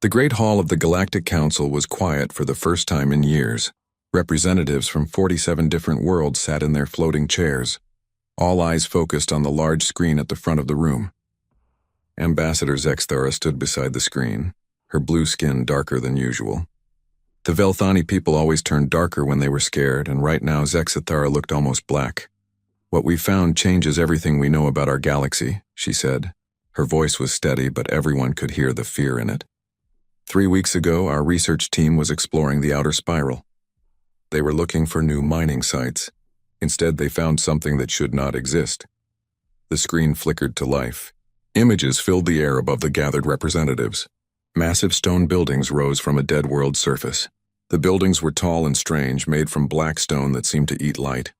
The Great Hall of the Galactic Council was quiet for the first time in years. Representatives from 47 different worlds sat in their floating chairs, all eyes focused on the large screen at the front of the room. Ambassador Zexthara stood beside the screen, her blue skin darker than usual. The Velthani people always turned darker when they were scared, and right now Zexthara looked almost black. "What we found changes everything we know about our galaxy," she said. Her voice was steady, but everyone could hear the fear in it. 3 weeks ago, our research team was exploring the outer spiral. They were looking for new mining sites. Instead, they found something that should not exist. The screen flickered to life. Images filled the air above the gathered representatives. Massive stone buildings rose from a dead world surface. The buildings were tall and strange, made from black stone that seemed to eat light.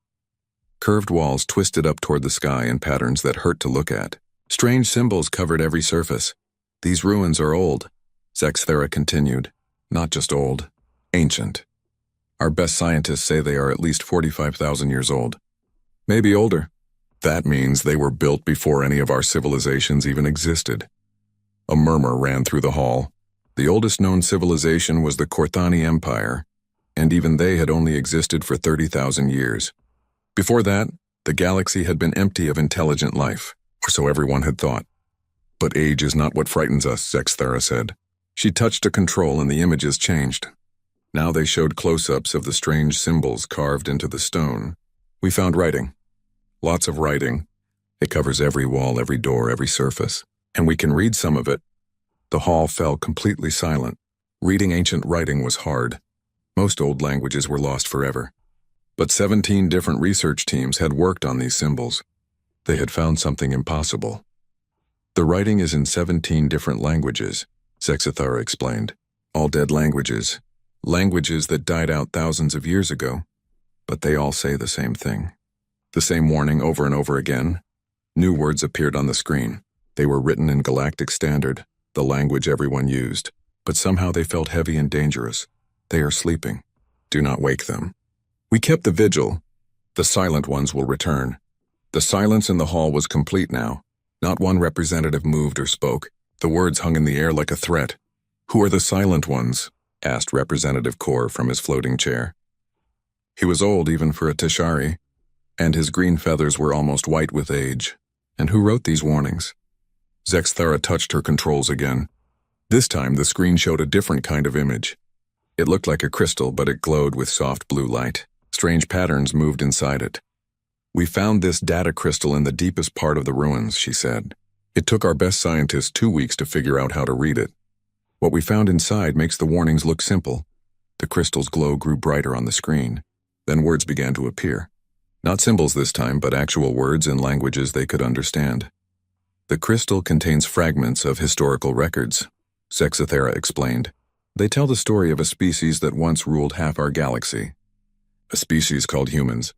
Curved walls twisted up toward the sky in patterns that hurt to look at. Strange symbols covered every surface. "These ruins are old," Zexthara continued. "Not just old, ancient. Our best scientists say they are at least 45,000 years old. Maybe older. That means they were built before any of our civilizations even existed." A murmur ran through the hall. The oldest known civilization was the Korthani Empire, and even they had only existed for 30,000 years. Before that, the galaxy had been empty of intelligent life, or so everyone had thought. "But age is not what frightens us," Zexthara said. She touched a control and the images changed. Now they showed close-ups of the strange symbols carved into the stone. "We found writing. Lots of writing. It covers every wall, every door, every surface. And we can read some of it." The hall fell completely silent. Reading ancient writing was hard. Most old languages were lost forever. But 17 different research teams had worked on these symbols. They had found something impossible. "The writing is in 17 different languages," Zexthara explained. "All dead languages. Languages that died out thousands of years ago. But they all say the same thing. The same warning over and over again." New words appeared on the screen. They were written in Galactic Standard, the language everyone used. But somehow they felt heavy and dangerous. "They are sleeping. Do not wake them. We kept the vigil. The silent ones will return." The silence in the hall was complete now. Not one representative moved or spoke. The words hung in the air like a threat. "Who are the silent ones?" asked Representative Kor from his floating chair. He was old even for a Tashari, and his green feathers were almost white with age. "And who wrote these warnings?" Zexthara touched her controls again. This time the screen showed a different kind of image. It looked like a crystal, but it glowed with soft blue light. Strange patterns moved inside it. "We found this data crystal in the deepest part of the ruins," she said. "It took our best scientists 2 weeks to figure out how to read it. What we found inside makes the warnings look simple." The crystal's glow grew brighter on the screen. Then words began to appear. Not symbols this time, but actual words in languages they could understand. "The crystal contains fragments of historical records," Zexthara explained. "They tell the story of a species that once ruled half our galaxy. A species called humans."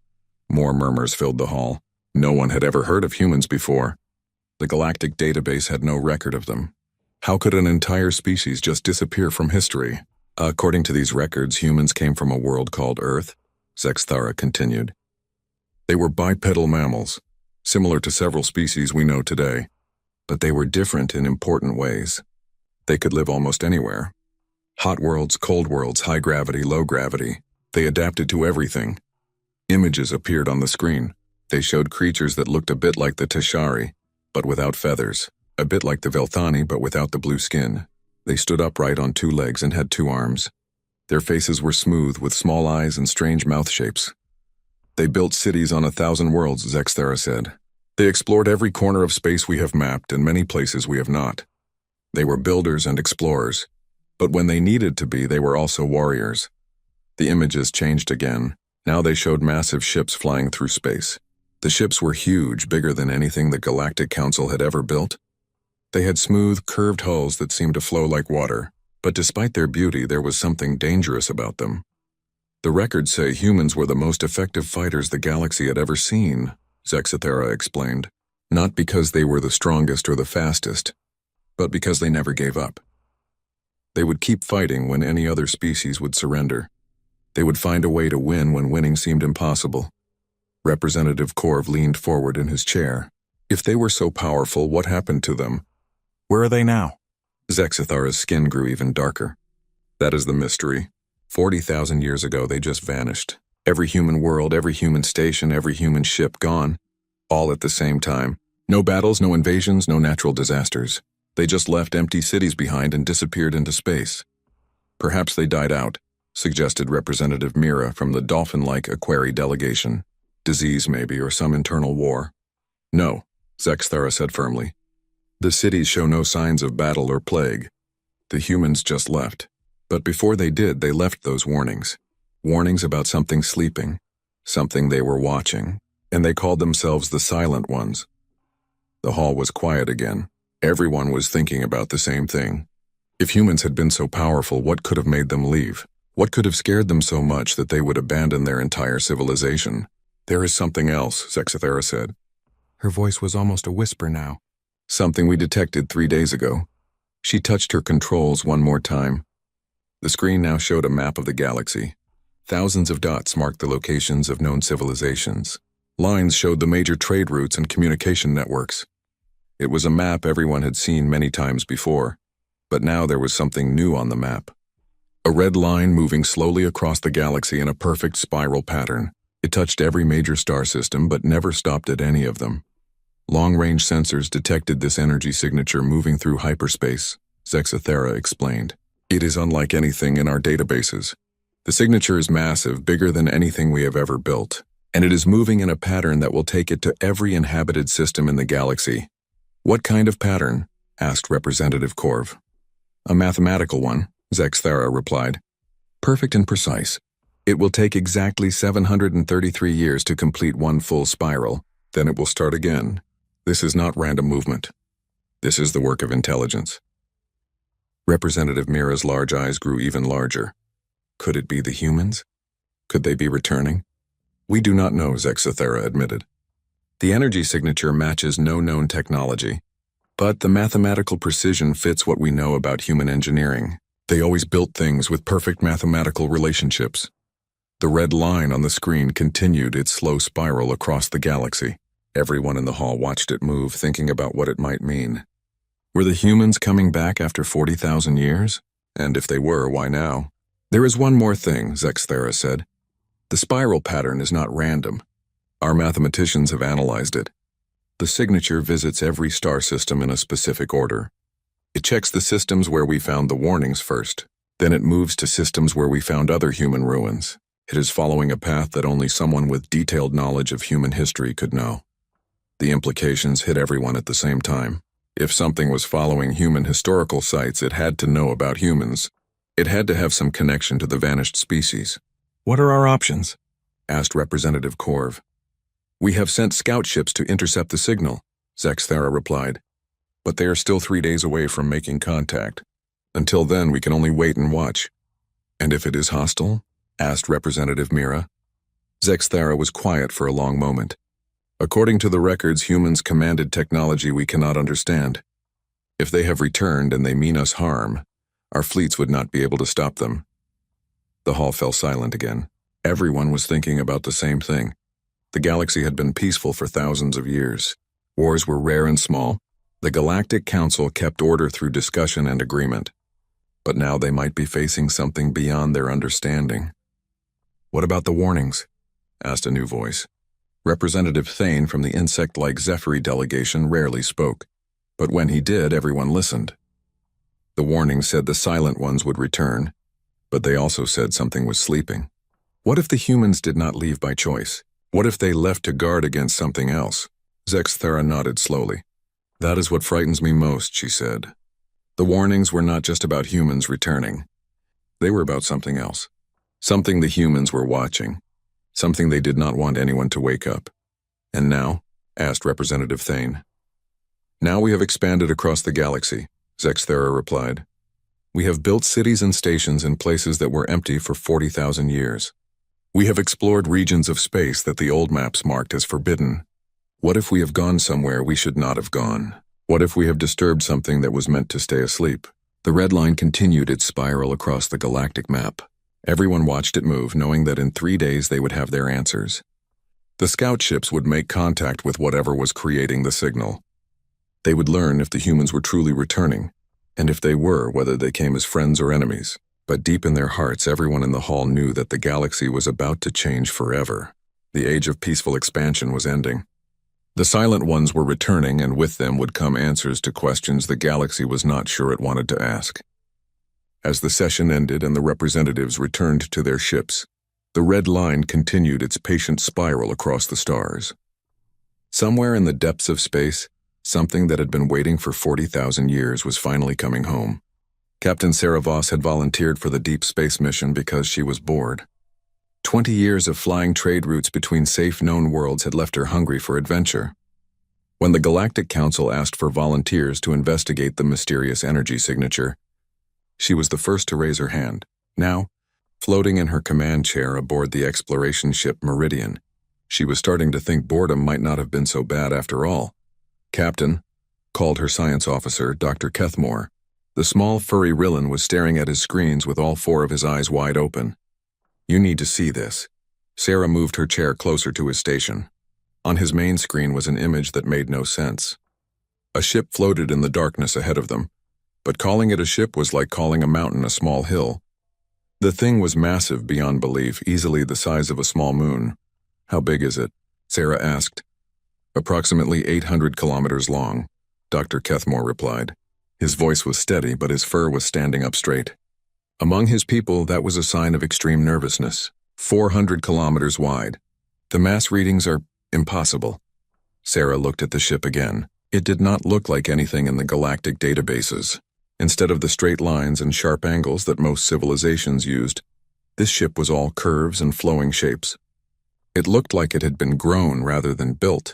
More murmurs filled the hall. No one had ever heard of humans before. The galactic database had no record of them. How could an entire species just disappear from history? "According to these records, humans came from a world called Earth," Zexthara continued. "They were bipedal mammals, similar to several species we know today. But they were different in important ways. They could live almost anywhere. Hot worlds, cold worlds, high gravity, low gravity. They adapted to everything." Images appeared on the screen. They showed creatures that looked a bit like the Tashari, but without feathers. A bit like the Velthani, but without the blue skin. They stood upright on 2 legs and had 2 arms. Their faces were smooth, with small eyes and strange mouth shapes. "They built cities on 1,000 worlds," Zexthara said. "They explored every corner of space we have mapped and many places we have not. They were builders and explorers. But when they needed to be, they were also warriors." The images changed again. Now they showed massive ships flying through space. The ships were huge, bigger than anything the Galactic Council had ever built. They had smooth, curved hulls that seemed to flow like water, but despite their beauty, there was something dangerous about them. "The records say humans were the most effective fighters the galaxy had ever seen," Zexthara explained. "Not because they were the strongest or the fastest, but because they never gave up. They would keep fighting when any other species would surrender. They would find a way to win when winning seemed impossible." Representative Kor leaned forward in his chair. "If they were so powerful, what happened to them? Where are they now?" Zexithara's skin grew even darker. That is the mystery. 40,000 years ago, they just vanished. Every human world, every human station, every human ship gone. All at the same time. No battles, no invasions, no natural disasters. They just left empty cities behind and disappeared into space. Perhaps they died out, suggested Representative Mira from the dolphin-like Aquari delegation. Disease, maybe, or some internal war. No, Zexithara said firmly. The cities show no signs of battle or plague. The humans just left. But before they did, they left those warnings. Warnings about something sleeping, something they were watching, and they called themselves the Silent Ones. The hall was quiet again. Everyone was thinking about the same thing. If humans had been so powerful, what could have made them leave? What could have scared them so much that they would abandon their entire civilization? There is something else, Zexithara said. Her voice was almost a whisper now. Something we detected 3 days ago. She touched her controls one more time. The screen now showed a map of the galaxy. Thousands of dots marked the locations of known civilizations. Lines showed the major trade routes and communication networks. It was a map everyone had seen many times before, but now there was something new on the map. A red line moving slowly across the galaxy in a perfect spiral pattern. It touched every major star system but never stopped at any of them. Long-range sensors detected this energy signature moving through hyperspace, Zexithara explained. It is unlike anything in our databases. The signature is massive, bigger than anything we have ever built, and it is moving in a pattern that will take it to every inhabited system in the galaxy. What kind of pattern? Asked Representative Korv. A mathematical one, Zexithara replied. Perfect and precise. It will take exactly 733 years to complete one full spiral, then it will start again. This is not random movement. This is the work of intelligence. Representative Mira's large eyes grew even larger. Could it be the humans? Could they be returning? We do not know, Zexithara admitted. The energy signature matches no known technology, but the mathematical precision fits what we know about human engineering. They always built things with perfect mathematical relationships. The red line on the screen continued its slow spiral across the galaxy. Everyone in the hall watched it move, thinking about what it might mean. Were the humans coming back after 40,000 years? And if they were, why now? There is one more thing, Zexithara said. The spiral pattern is not random. Our mathematicians have analyzed it. The signature visits every star system in a specific order. It checks the systems where we found the warnings first. Then it moves to systems where we found other human ruins. It is following a path that only someone with detailed knowledge of human history could know. The implications hit everyone at the same time. If something was following human historical sites, it had to know about humans. It had to have some connection to the vanished species. What are our options? Asked Representative Korv. We have sent scout ships to intercept the signal, Zexithara replied. But they are still 3 days away from making contact. Until then, we can only wait and watch. And if it is hostile? Asked Representative Mira. Zexithara was quiet for a long moment. According to the records, humans commanded technology we cannot understand. If they have returned and they mean us harm, our fleets would not be able to stop them. The hall fell silent again. Everyone was thinking about the same thing. The galaxy had been peaceful for thousands of years. Wars were rare and small. The Galactic Council kept order through discussion and agreement. But now they might be facing something beyond their understanding. What about the warnings? Asked a new voice. Representative Thane from the insect-like Zephyri delegation rarely spoke, but when he did, everyone listened. The warning said the Silent Ones would return, but they also said something was sleeping. What if the humans did not leave by choice? What if they left to guard against something else? Zexithara nodded slowly. That is what frightens me most, she said. The warnings were not just about humans returning. They were about something else. Something the humans were watching. Something they did not want anyone to wake up. And now? Asked Representative Thane. Now we have expanded across the galaxy, Zexithara replied. We have built cities and stations in places that were empty for 40,000 years. We have explored regions of space that the old maps marked as forbidden. What if we have gone somewhere we should not have gone? What if we have disturbed something that was meant to stay asleep? The red line continued its spiral across the galactic map. Everyone watched it move, knowing that in 3 days they would have their answers. The scout ships would make contact with whatever was creating the signal. They would learn if the humans were truly returning, And if they were, whether they came as friends or enemies. But deep in their hearts, everyone in the hall knew that the galaxy was about to change forever. The age of peaceful expansion was ending. The Silent Ones were returning, and with them would come answers to questions the galaxy was not sure it wanted to ask. As the session ended and the representatives returned to their ships, the red line continued its patient spiral across the stars. Somewhere in the depths of space, something that had been waiting for 40,000 years was finally coming home. Captain Sarah Voss had volunteered for the deep space mission because she was bored. 20 years of flying trade routes between safe known worlds had left her hungry for adventure. When the Galactic Council asked for volunteers to investigate the mysterious energy signature, she was the first to raise her hand. Now, floating in her command chair aboard the exploration ship Meridian, she was starting to think boredom might not have been so bad after all. "Captain," called her science officer, Dr. Kethmore. The small furry Rillan was staring at his screens with all four of his eyes wide open. "You need to see this." Sarah moved her chair closer to his station. On his main screen was an image that made no sense. A ship floated in the darkness ahead of them, but calling it a ship was like calling a mountain a small hill. The thing was massive beyond belief, easily the size of a small moon. "How big is it?" Sarah asked. "Approximately 800 kilometers long," Dr. Kethmore replied. His voice was steady, but his fur was standing up straight. Among his people, that was a sign of extreme nervousness. 400 kilometers wide. "The mass readings are impossible." Sarah looked at the ship again. It did not look like anything in the galactic databases. Instead of the straight lines and sharp angles that most civilizations used, this ship was all curves and flowing shapes. It looked like it had been grown rather than built.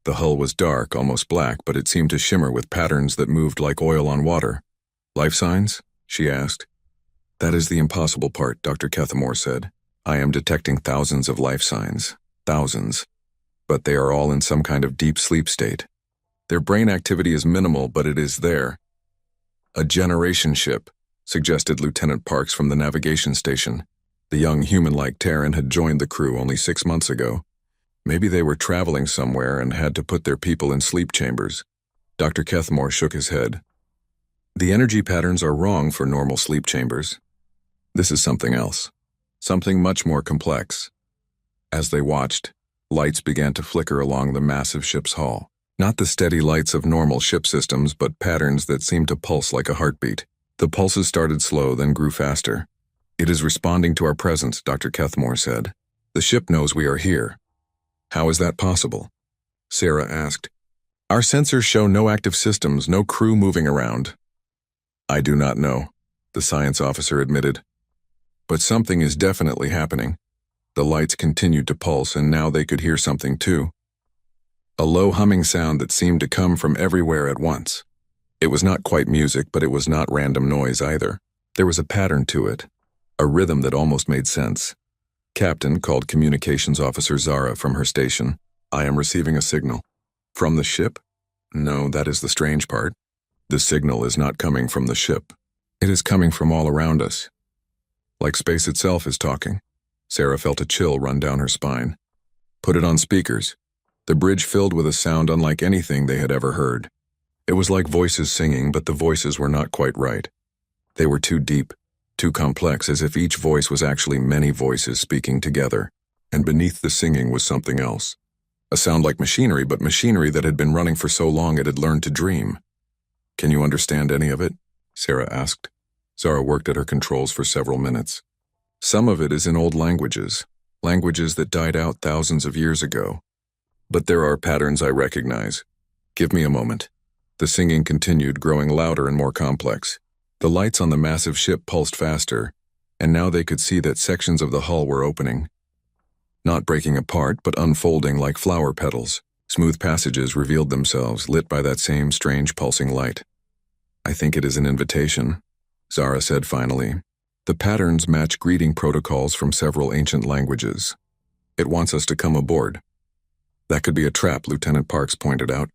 The hull was dark, almost black, but it seemed to shimmer with patterns that moved like oil on water. "Life signs?" she asked. "That is the impossible part," Dr. Kethmore said. "I am detecting thousands of life signs. Thousands. But they are all in some kind of deep sleep state. Their brain activity is minimal, but it is there." "A generation ship," suggested Lieutenant Parks from the navigation station. The young human-like Terran had joined the crew only 6 months ago. Maybe they were traveling somewhere and had to put their people in sleep chambers. Dr. Kethmore shook his head. "The energy patterns are wrong for normal sleep chambers. This is something else. Something much more complex." As they watched, lights began to flicker along the massive ship's hull. Not the steady lights of normal ship systems, but patterns that seemed to pulse like a heartbeat. The pulses started slow, then grew faster. "It is responding to our presence," Dr. Kethmore said. "The ship knows we are here." "How is that possible?" Sarah asked. "Our sensors show no active systems, no crew moving around." "I do not know," the science officer admitted. "But something is definitely happening." The lights continued to pulse, and now they could hear something too. A low humming sound that seemed to come from everywhere at once. It was not quite music, but it was not random noise either. There was a pattern to it, a rhythm that almost made sense. "Captain," called Communications Officer Zara from her station. "I am receiving a signal." "From the ship?" "No, that is the strange part. The signal is not coming from the ship. It is coming from all around us. Like space itself is talking." Sarah felt a chill run down her spine. "Put it on speakers." The bridge filled with a sound unlike anything they had ever heard. It was like voices singing, but the voices were not quite right. They were too deep, too complex, as if each voice was actually many voices speaking together, and beneath the singing was something else. A sound like machinery, but machinery that had been running for so long it had learned to dream. "Can you understand any of it?" Sarah asked. Zara worked at her controls for several minutes. "Some of it is in old languages, languages that died out thousands of years ago. But there are patterns I recognize. Give me a moment." The singing continued, growing louder and more complex. The lights on the massive ship pulsed faster, and now they could see that sections of the hull were opening. Not breaking apart, but unfolding like flower petals. Smooth passages revealed themselves, lit by that same strange pulsing light. "I think it is an invitation," Zara said finally. "The patterns match greeting protocols from several ancient languages. It wants us to come aboard." "That could be a trap," Lieutenant Parks pointed out.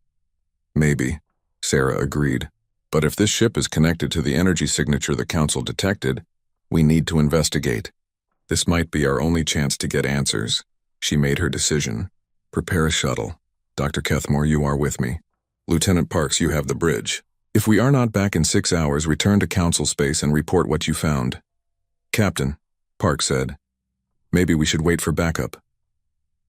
"Maybe," Sarah agreed. "But if this ship is connected to the energy signature the Council detected, we need to investigate. This might be our only chance to get answers." She made her decision. "Prepare a shuttle. Dr. Kethmore, you are with me. Lieutenant Parks, you have the bridge. If we are not back in 6 hours, return to council space and report what you found. Captain, Park said. Maybe we should wait for backup.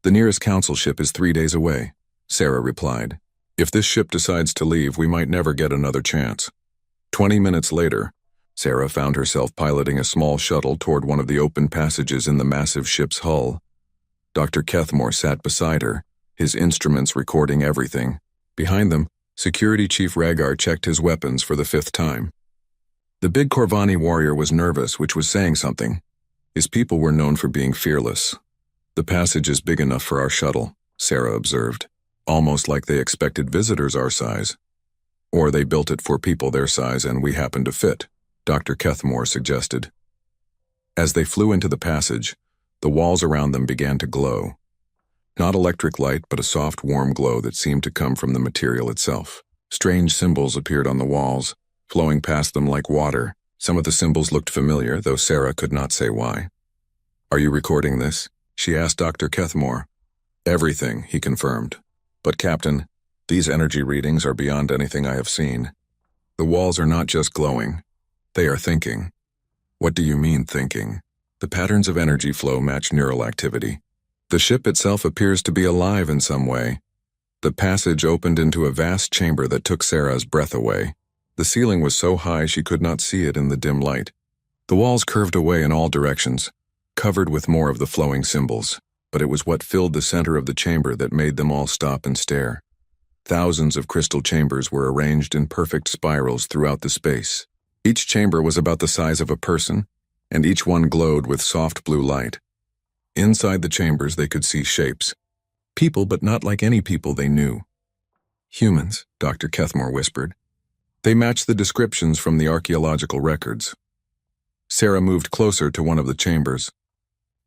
The nearest council ship is 3 days away, Sarah replied. If this ship decides to leave, we might never get another chance. 20 minutes later, Sarah found herself piloting a small shuttle toward one of the open passages in the massive ship's hull. Dr. Kethmore sat beside her, his instruments recording everything. Behind them, Security Chief Rhaegar checked his weapons for the 5th time. The big Corvani warrior was nervous, which was saying something. His people were known for being fearless. The passage is big enough for our shuttle, Sarah observed, almost like they expected visitors our size. Or they built it for people their size and we happened to fit, Dr. Kethmore suggested. As they flew into the passage, the walls around them began to glow. Not electric light, but a soft, warm glow that seemed to come from the material itself. Strange symbols appeared on the walls, flowing past them like water. Some of the symbols looked familiar, though Sarah could not say why. Are you recording this? She asked Dr. Kethmore. Everything, he confirmed. But Captain, these energy readings are beyond anything I have seen. The walls are not just glowing. They are thinking. What do you mean, thinking? The patterns of energy flow match neural activity. The ship itself appears to be alive in some way. The passage opened into a vast chamber that took Sarah's breath away. The ceiling was so high she could not see it in the dim light. The walls curved away in all directions, covered with more of the flowing symbols, but it was what filled the center of the chamber that made them all stop and stare. Thousands of crystal chambers were arranged in perfect spirals throughout the space. Each chamber was about the size of a person, and each one glowed with soft blue light. Inside the chambers they could see shapes. People, but not like any people they knew. Humans, Dr. Kethmore whispered. They matched the descriptions from the archaeological records. Sarah moved closer to one of the chambers.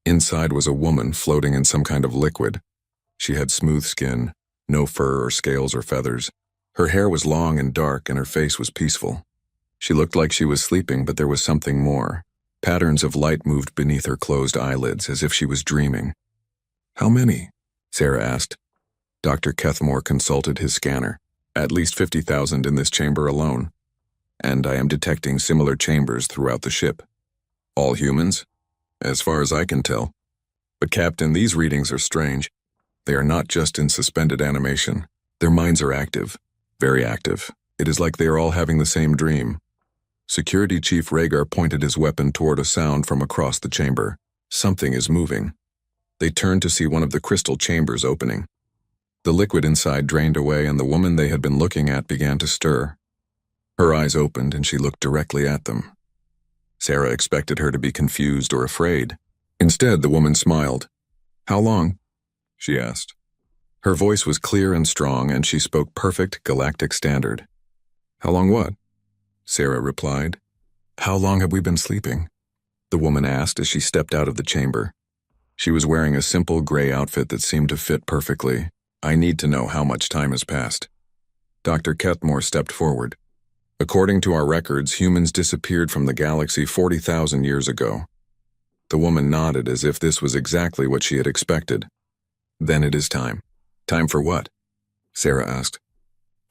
Inside was a woman floating in some kind of liquid. She had smooth skin, no fur or scales or feathers. Her hair was long and dark and her face was peaceful. She looked like she was sleeping, but there was something more. Patterns of light moved beneath her closed eyelids as if she was dreaming. How many? Sarah asked. Dr. Kethmore consulted his scanner. At least 50,000 in this chamber alone. And I am detecting similar chambers throughout the ship. All humans? As far as I can tell. But Captain, these readings are strange. They are not just in suspended animation. Their minds are active. Very active. It is like they are all having the same dream. Security Chief Rhaegar pointed his weapon toward a sound from across the chamber. Something is moving. They turned to see one of the crystal chambers opening. The liquid inside drained away and the woman they had been looking at began to stir. Her eyes opened and she looked directly at them. Sarah expected her to be confused or afraid. Instead, the woman smiled. How long? She asked. Her voice was clear and strong and she spoke perfect galactic standard. How long what? Sarah replied. How long have we been sleeping? The woman asked as she stepped out of the chamber. She was wearing a simple gray outfit that seemed to fit perfectly. I need to know how much time has passed. Dr. Kethmore stepped forward. According to our records, humans disappeared from the galaxy 40,000 years ago. The woman nodded as if this was exactly what she had expected. Then it is time. Time for what? Sarah asked.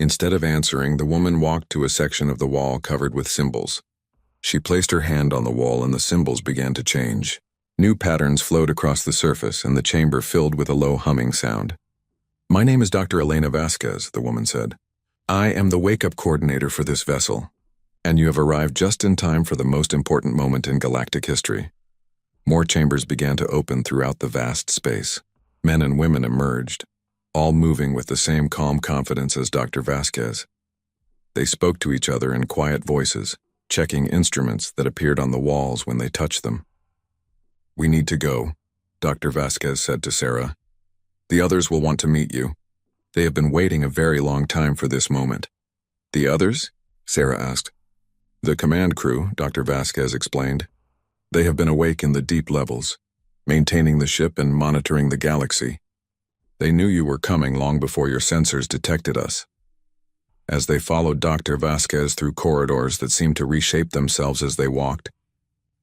Instead of answering, the woman walked to a section of the wall covered with symbols. She placed her hand on the wall and the symbols began to change. New patterns flowed across the surface and the chamber filled with a low humming sound. My name is Dr. Elena Vasquez, the woman said. I am the wake-up coordinator for this vessel, and you have arrived just in time for the most important moment in galactic history. More chambers began to open throughout the vast space. Men and women emerged, all moving with the same calm confidence as Dr. Vasquez. They spoke to each other in quiet voices, checking instruments that appeared on the walls when they touched them. We need to go, Dr. Vasquez said to Sarah. The others will want to meet you. They have been waiting a very long time for this moment. The others? Sarah asked. The command crew, Dr. Vasquez explained. They have been awake in the deep levels, maintaining the ship and monitoring the galaxy. They knew you were coming long before your sensors detected us. As they followed Dr. Vasquez through corridors that seemed to reshape themselves as they walked,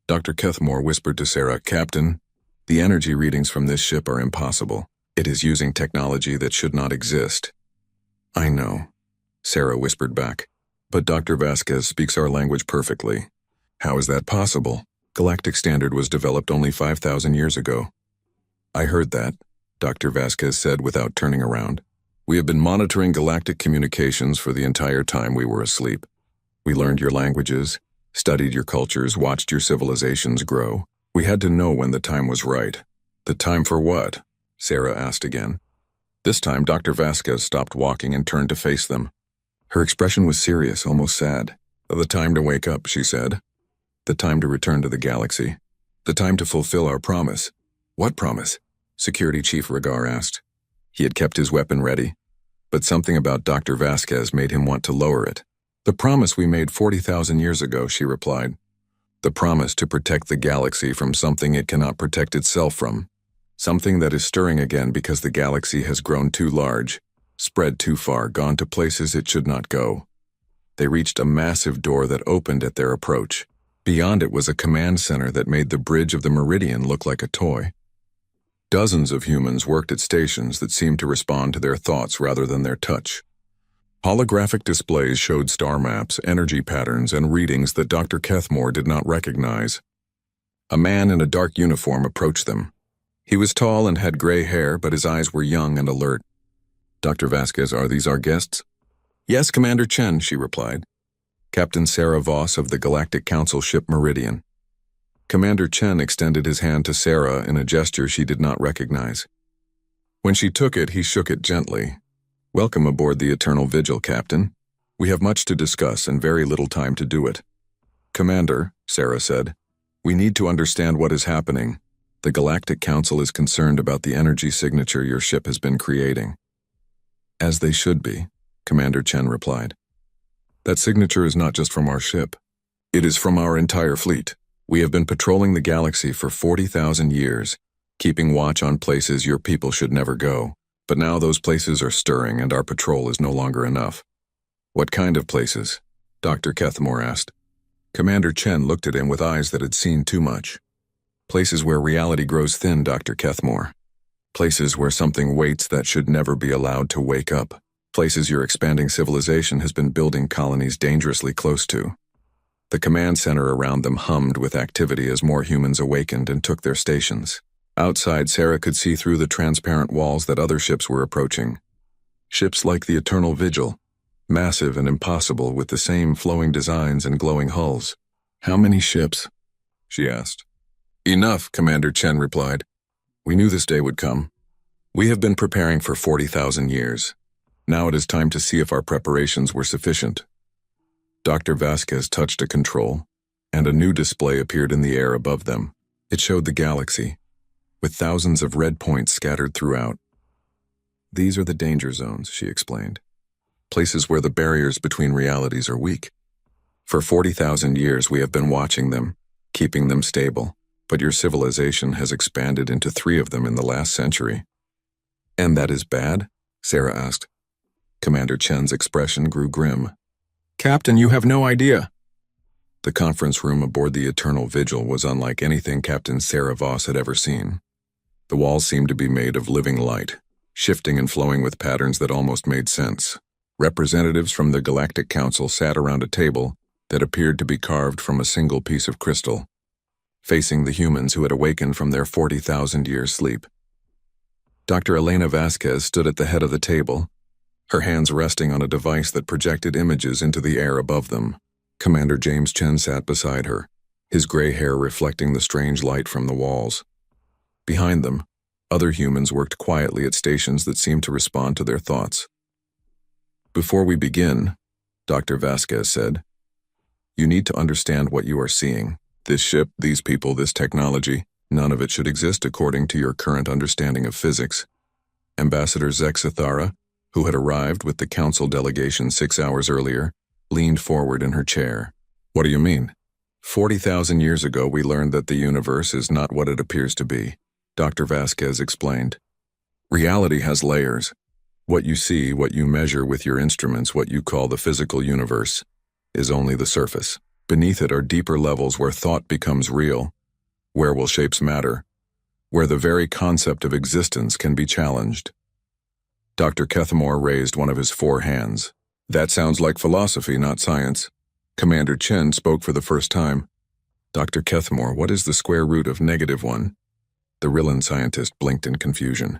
Dr. Kethmore whispered to Sarah, Captain, the energy readings from this ship are impossible. It is using technology that should not exist. I know, Sarah whispered back. But Dr. Vasquez speaks our language perfectly. How is that possible? Galactic Standard was developed only 5,000 years ago. I heard that, Dr. Vasquez said without turning around. We have been monitoring galactic communications for the entire time we were asleep. We learned your languages, studied your cultures, watched your civilizations grow. We had to know when the time was right. The time for what? Sarah asked again. This time, Dr. Vasquez stopped walking and turned to face them. Her expression was serious, almost sad. The time to wake up, she said. The time to return to the galaxy. The time to fulfill our promise. What promise? Security Chief Regar asked. He had kept his weapon ready, but something about Dr. Vasquez made him want to lower it. The promise we made 40,000 years ago, she replied. The promise to protect the galaxy from something it cannot protect itself from. Something that is stirring again because the galaxy has grown too large, spread too far, gone to places it should not go. They reached a massive door that opened at their approach. Beyond it was a command center that made the bridge of the Meridian look like a toy. Dozens of humans worked at stations that seemed to respond to their thoughts rather than their touch. Holographic displays showed star maps, energy patterns, and readings that Dr. Kethmore did not recognize. A man in a dark uniform approached them. He was tall and had gray hair, but his eyes were young and alert. Dr. Vasquez, are these our guests? Yes, Commander Chen, she replied. Captain Sarah Voss of the Galactic Council ship Meridian. Commander Chen extended his hand to Sarah in a gesture she did not recognize. When she took it, he shook it gently. Welcome aboard the Eternal Vigil, Captain. We have much to discuss and very little time to do it. Commander, Sarah said, we need to understand what is happening. The Galactic Council is concerned about the energy signature your ship has been creating. As they should be, Commander Chen replied. That signature is not just from our ship. It is from our entire fleet. We have been patrolling the galaxy for 40,000 years, keeping watch on places your people should never go. But now those places are stirring and our patrol is no longer enough. What kind of places? Dr. Kethmore asked. Commander Chen looked at him with eyes that had seen too much. Places where reality grows thin, Dr. Kethmore. Places where something waits that should never be allowed to wake up. Places your expanding civilization has been building colonies dangerously close to. The command center around them hummed with activity as more humans awakened and took their stations. Outside, Sarah could see through the transparent walls that other ships were approaching. Ships like the Eternal Vigil, massive and impossible with the same flowing designs and glowing hulls. How many ships? She asked. Enough, Commander Chen replied. We knew this day would come. We have been preparing for 40,000 years. Now it is time to see if our preparations were sufficient. Dr. Vasquez touched a control, and a new display appeared in the air above them. It showed the galaxy, with thousands of red points scattered throughout. These are the danger zones, she explained. Places where the barriers between realities are weak. For 40,000 years we have been watching them, keeping them stable, but your civilization has expanded into 3 of them in the last century. And that is bad? Sarah asked. Commander Chen's expression grew grim. Captain, you have no idea. The conference room aboard the Eternal Vigil was unlike anything Captain Sarah Voss had ever seen. The walls seemed to be made of living light, shifting and flowing with patterns that almost made sense. Representatives from the Galactic Council sat around a table that appeared to be carved from a single piece of crystal, facing the humans who had awakened from their 40,000-year sleep. Dr. Elena Vasquez stood at the head of the table, her hands resting on a device that projected images into the air above them. Commander James Chen sat beside her, his gray hair reflecting the strange light from the walls. Behind them, other humans worked quietly at stations that seemed to respond to their thoughts. Before we begin, Dr. Vasquez said, you need to understand what you are seeing. This ship, these people, this technology, none of it should exist according to your current understanding of physics. Ambassador Zexathara, who had arrived with the council delegation 6 hours earlier, leaned forward in her chair. What do you mean? 40,000 years ago we learned that the universe is not what it appears to be, Dr. Vasquez explained. Reality has layers. What you see, what you measure with your instruments, what you call the physical universe, is only the surface. Beneath it are deeper levels where thought becomes real, where will shapes matter, where the very concept of existence can be challenged. Dr. Kethmore raised one of his 4 hands. That sounds like philosophy, not science. Commander Chen spoke for the first time. Dr. Kethmore, what is the square root of -1? The Rillan scientist blinked in confusion.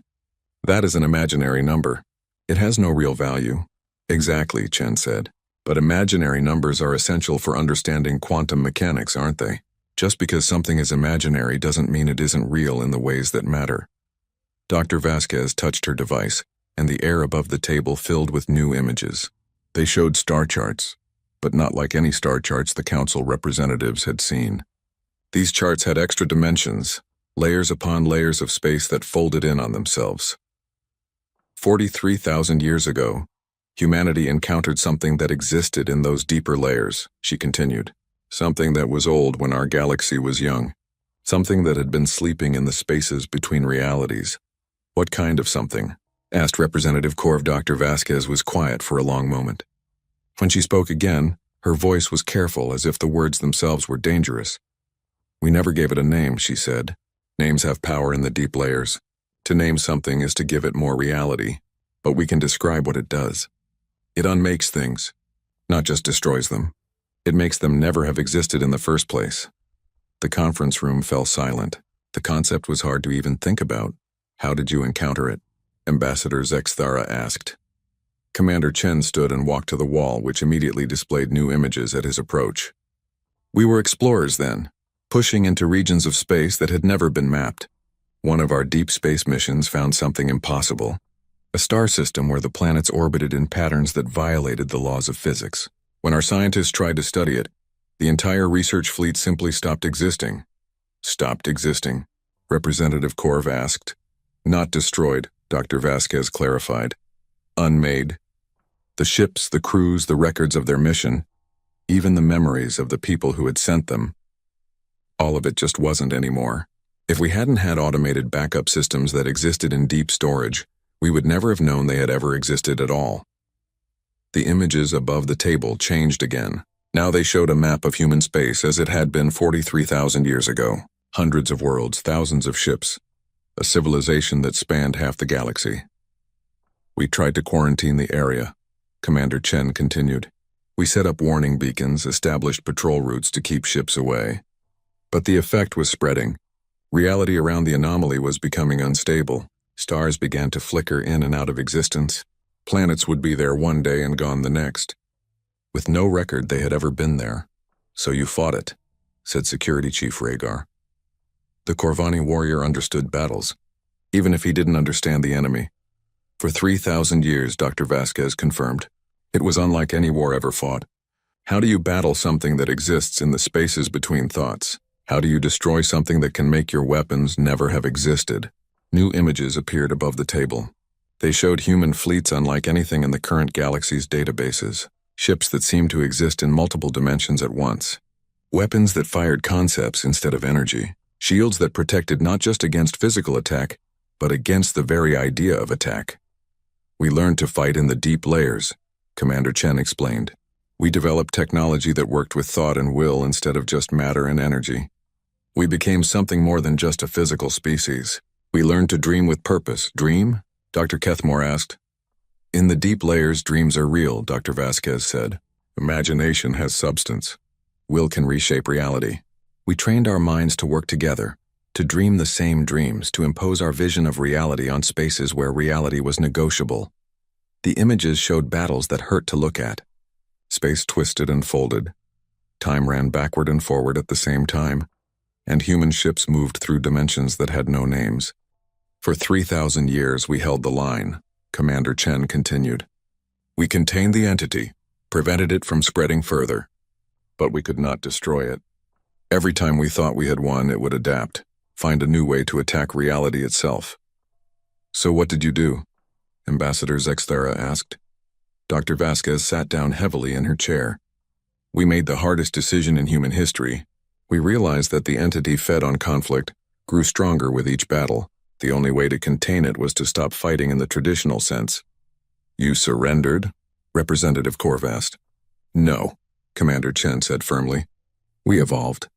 That is an imaginary number. It has no real value. Exactly, Chen said. But imaginary numbers are essential for understanding quantum mechanics, aren't they? Just because something is imaginary doesn't mean it isn't real in the ways that matter. Dr. Vasquez touched her device, and the air above the table filled with new images. They showed star charts, but not like any star charts the council representatives had seen. These charts had extra dimensions, layers upon layers of space that folded in on themselves. 43,000 years ago, humanity encountered something that existed in those deeper layers, she continued. Something that was old when our galaxy was young. Something that had been sleeping in the spaces between realities. What kind of something? Asked Representative Corv. Dr. Vasquez was quiet for a long moment. When she spoke again, her voice was careful, as if the words themselves were dangerous. We never gave it a name, she said. Names have power in the deep layers. To name something is to give it more reality, but we can describe what it does. It unmakes things, not just destroys them. It makes them never have existed in the first place. The conference room fell silent. The concept was hard to even think about. How did you encounter it? Ambassador Zexthara asked. Commander Chen stood and walked to the wall, which immediately displayed new images at his approach. We were explorers then, pushing into regions of space that had never been mapped. One of our deep space missions found something impossible. A star system where the planets orbited in patterns that violated the laws of physics. When our scientists tried to study it, the entire research fleet simply stopped existing. Stopped existing? Representative Corv asked. Not destroyed, Dr. Vasquez clarified. Unmade. The ships, the crews, the records of their mission, even the memories of the people who had sent them. All of it just wasn't anymore. If we hadn't had automated backup systems that existed in deep storage, we would never have known they had ever existed at all. The images above the table changed again. Now they showed a map of human space as it had been 43,000 years ago. Hundreds of worlds, thousands of ships. A civilization that spanned half the galaxy. We tried to quarantine the area, Commander Chen continued. We set up warning beacons, established patrol routes to keep ships away. But the effect was spreading. Reality around the anomaly was becoming unstable. Stars began to flicker in and out of existence. Planets would be there one day and gone the next. With no record they had ever been there. So you fought it, said Security Chief Rhaegar. The Corvani warrior understood battles, even if he didn't understand the enemy. For 3,000 years, Dr. Vasquez confirmed. It was unlike any war ever fought. How do you battle something that exists in the spaces between thoughts? How do you destroy something that can make your weapons never have existed? New images appeared above the table. They showed human fleets unlike anything in the current galaxy's databases. Ships that seemed to exist in multiple dimensions at once. Weapons that fired concepts instead of energy. Shields that protected not just against physical attack, but against the very idea of attack. We learned to fight in the deep layers, Commander Chen explained. We developed technology that worked with thought and will instead of just matter and energy. We became something more than just a physical species. We learned to dream with purpose. Dream? Dr. Kethmore asked. In the deep layers, dreams are real, Dr. Vasquez said. Imagination has substance. Will can reshape reality. We trained our minds to work together, to dream the same dreams, to impose our vision of reality on spaces where reality was negotiable. The images showed battles that hurt to look at. Space twisted and folded. Time ran backward and forward at the same time, and human ships moved through dimensions that had no names. For 3,000 years we held the line, Commander Chen continued. We contained the entity, prevented it from spreading further, but we could not destroy it. Every time we thought we had won, it would adapt, find a new way to attack reality itself. So what did you do? Ambassador Zexthara asked. Dr. Vasquez sat down heavily in her chair. We made the hardest decision in human history. We realized that the entity fed on conflict, grew stronger with each battle. The only way to contain it was to stop fighting in the traditional sense. You surrendered? Representative Corv asked. No, Commander Chen said firmly. We evolved.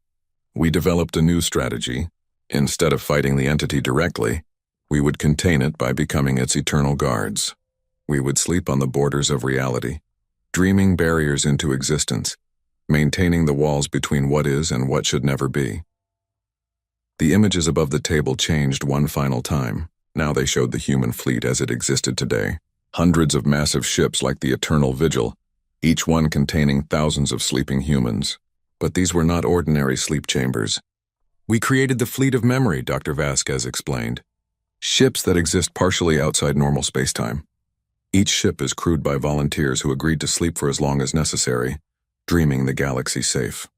We developed a new strategy. Instead of fighting the entity directly, we would contain it by becoming its eternal guards. We would sleep on the borders of reality. dreaming barriers into existence, maintaining the walls between what is and what should never be. The images above the table changed one final time. Now they showed the human fleet as it existed today. Hundreds of massive ships like the Eternal Vigil, each one containing thousands of sleeping humans. But these were not ordinary sleep chambers. We created the fleet of memory, Dr. Vasquez explained. Ships that exist partially outside normal spacetime. Each ship is crewed by volunteers who agreed to sleep for as long as necessary, dreaming the galaxy safe.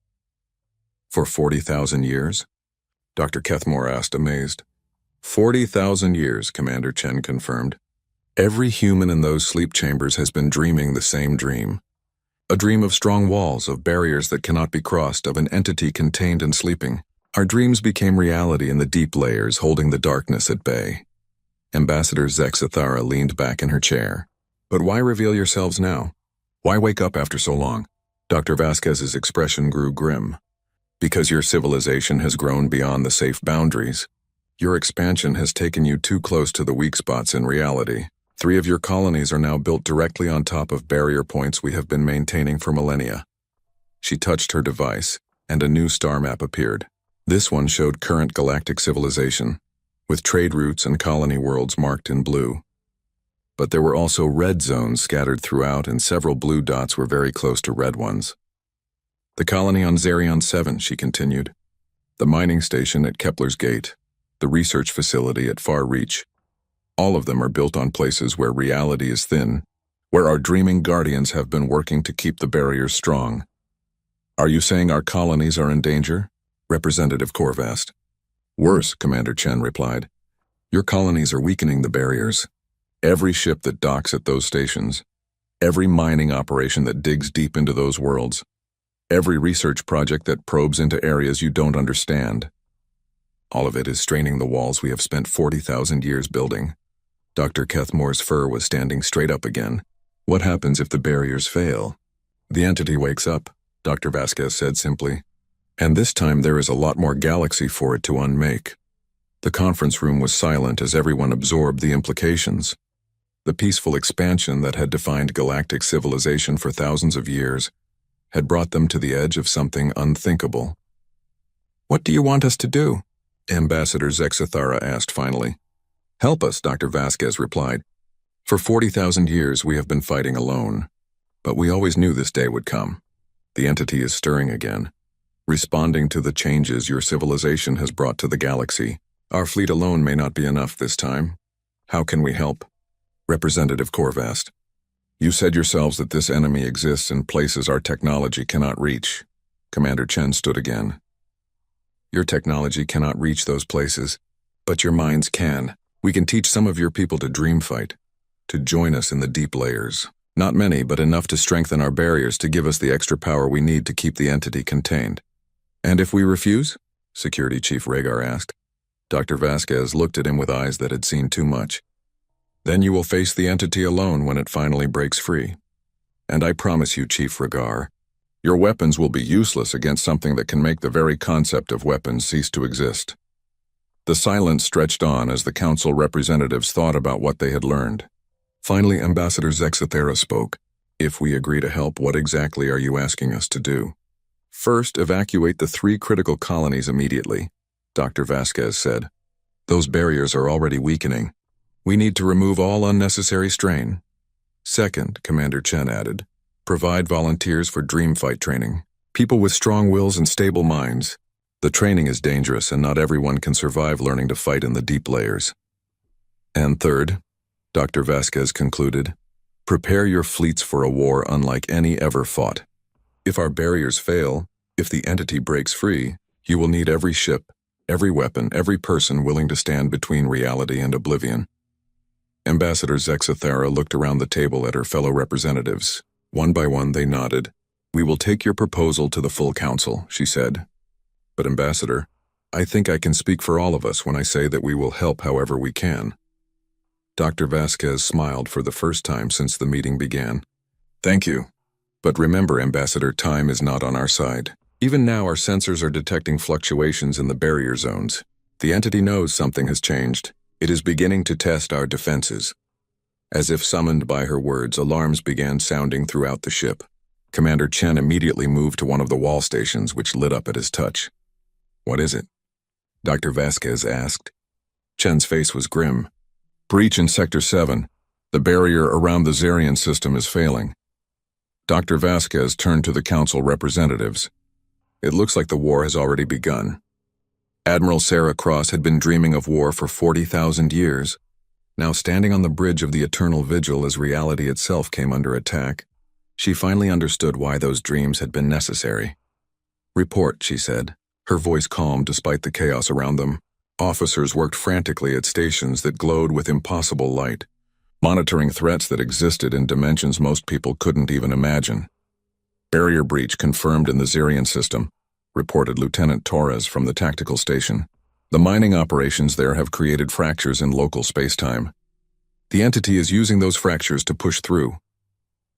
For 40,000 years? Dr. Kethmore asked, amazed. 40,000 years, Commander Chen confirmed. Every human in those sleep chambers has been dreaming the same dream. A dream of strong walls, of barriers that cannot be crossed, of an entity contained and sleeping. Our dreams became reality in the deep layers, holding the darkness at bay. Ambassador Zexathara leaned back in her chair. But why reveal yourselves now? Why wake up after so long? Dr. Vasquez's expression grew grim. Because your civilization has grown beyond the safe boundaries. Your expansion has taken you too close to the weak spots in reality. 3 of your colonies are now built directly on top of barrier points we have been maintaining for millennia. She touched her device, and a new star map appeared. This one showed current galactic civilization, with trade routes and colony worlds marked in blue. But there were also red zones scattered throughout, and several blue dots were very close to red ones. The colony on Zerion 7, she continued. The mining station at Kepler's Gate. The research facility at Far Reach. All of them are built on places where reality is thin, where our dreaming guardians have been working to keep the barriers strong. Are you saying our colonies are in danger? Representative Korv asked. Worse, Commander Chen replied. Your colonies are weakening the barriers. Every ship that docks at those stations, every mining operation that digs deep into those worlds, every research project that probes into areas you don't understand. All of it is straining the walls we have spent 40,000 years building. Dr. Kethmore's fur was standing straight up again. What happens if the barriers fail? The entity wakes up, Dr. Vasquez said simply. And this time there is a lot more galaxy for it to unmake. The conference room was silent as everyone absorbed the implications. The peaceful expansion that had defined galactic civilization for thousands of years had brought them to the edge of something unthinkable. What do you want us to do? Ambassador Zexathara asked finally. Help us, Dr. Vasquez replied. For 40,000 years we have been fighting alone, but we always knew this day would come. The entity is stirring again, responding to the changes your civilization has brought to the galaxy. Our fleet alone may not be enough this time. How can we help? Representative Korv asked. You said yourselves that this enemy exists in places our technology cannot reach. Commander Chen stood again. Your technology cannot reach those places, but your minds can. We can teach some of your people to dream fight, to join us in the deep layers. Not many, but enough to strengthen our barriers to give us the extra power we need to keep the entity contained. And if we refuse? Security Chief Rhaegar asked. Dr. Vasquez looked at him with eyes that had seen too much. Then you will face the entity alone when it finally breaks free. And I promise you, Chief Rhaegar, your weapons will be useless against something that can make the very concept of weapons cease to exist. The silence stretched on as the council representatives thought about what they had learned. Finally, Ambassador Zexathara spoke. If we agree to help, what exactly are you asking us to do? First, evacuate the 3 critical colonies immediately, Dr. Vasquez said. Those barriers are already weakening. We need to remove all unnecessary strain. Second, Commander Chen added, provide volunteers for dream fight training. People with strong wills and stable minds. The training is dangerous and not everyone can survive learning to fight in the deep layers. And third, Dr. Vasquez concluded, prepare your fleets for a war unlike any ever fought. If our barriers fail, if the entity breaks free, you will need every ship, every weapon, every person willing to stand between reality and oblivion. Ambassador Zexathara looked around the table at her fellow representatives. One by one they nodded. We will take your proposal to the full council, she said. But Ambassador, I think I can speak for all of us when I say that we will help however we can. Dr. Vasquez smiled for the first time since the meeting began. Thank you. But remember, Ambassador, time is not on our side. Even now our sensors are detecting fluctuations in the barrier zones. The entity knows something has changed. It is beginning to test our defenses. As if summoned by her words, alarms began sounding throughout the ship. Commander Chen immediately moved to one of the wall stations, which lit up at his touch. "What is it?" Dr. Vasquez asked. Chen's face was grim. "Breach in Sector 7. The barrier around the Zarian system is failing." Dr. Vasquez turned to the council representatives. "It looks like the war has already begun." Admiral Sarah Cross had been dreaming of war for 40,000 years. Now standing on the bridge of the eternal vigil as reality itself came under attack, she finally understood why those dreams had been necessary. "Report," she said, her voice calm despite the chaos around them. Officers worked frantically at stations that glowed with impossible light, monitoring threats that existed in dimensions most people couldn't even imagine. "Barrier breach confirmed in the Zarian system," reported Lieutenant Torres from the tactical station. "The mining operations there have created fractures in local space-time. The entity is using those fractures to push through."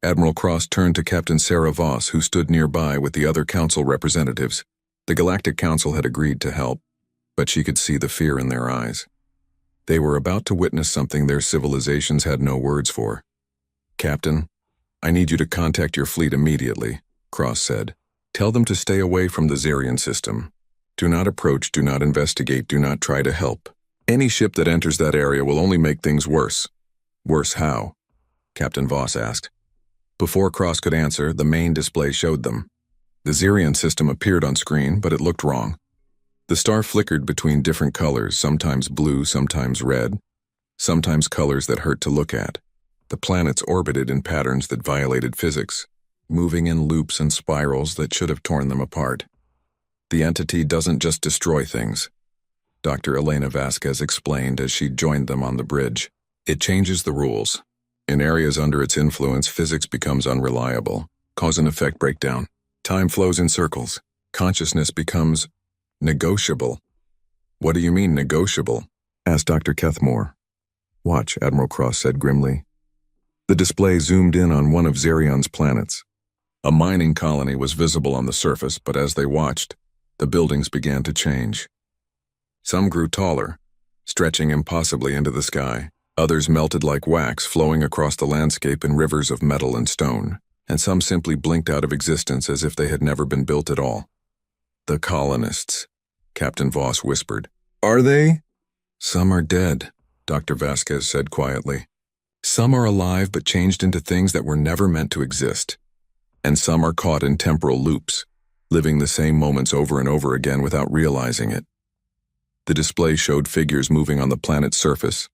Admiral Cross turned to Captain Sarah Voss, who stood nearby with the other council representatives. The Galactic Council had agreed to help, but she could see the fear in their eyes. They were about to witness something their civilizations had no words for. "Captain, I need you to contact your fleet immediately," Cross said. "Tell them to stay away from the Zarian system. Do not approach, do not investigate, do not try to help. Any ship that enters that area will only make things worse." "Worse how?" Captain Voss asked. Before Cross could answer, the main display showed them. The Zarian system appeared on screen, but it looked wrong. The star flickered between different colors, sometimes blue, sometimes red, sometimes colors that hurt to look at. The planets orbited in patterns that violated physics, moving in loops and spirals that should have torn them apart. "The entity doesn't just destroy things," Dr. Elena Vasquez explained as she joined them on the bridge. "It changes the rules. In areas under its influence, physics becomes unreliable, cause and effect breakdown. Time flows in circles. Consciousness becomes negotiable." "What do you mean, negotiable?" asked Dr. Kethmore. "Watch," Admiral Cross said grimly. The display zoomed in on one of Zarion's planets. A mining colony was visible on the surface, but as they watched, the buildings began to change. Some grew taller, stretching impossibly into the sky. Others melted like wax, flowing across the landscape in rivers of metal and stone, and some simply blinked out of existence as if they had never been built at all. "The colonists," Captain Voss whispered. "Are they?" "Some are dead," Dr. Vasquez said quietly. "Some are alive but changed into things that were never meant to exist. And some are caught in temporal loops, living the same moments over and over again without realizing it." The display showed figures moving on the planet's surface,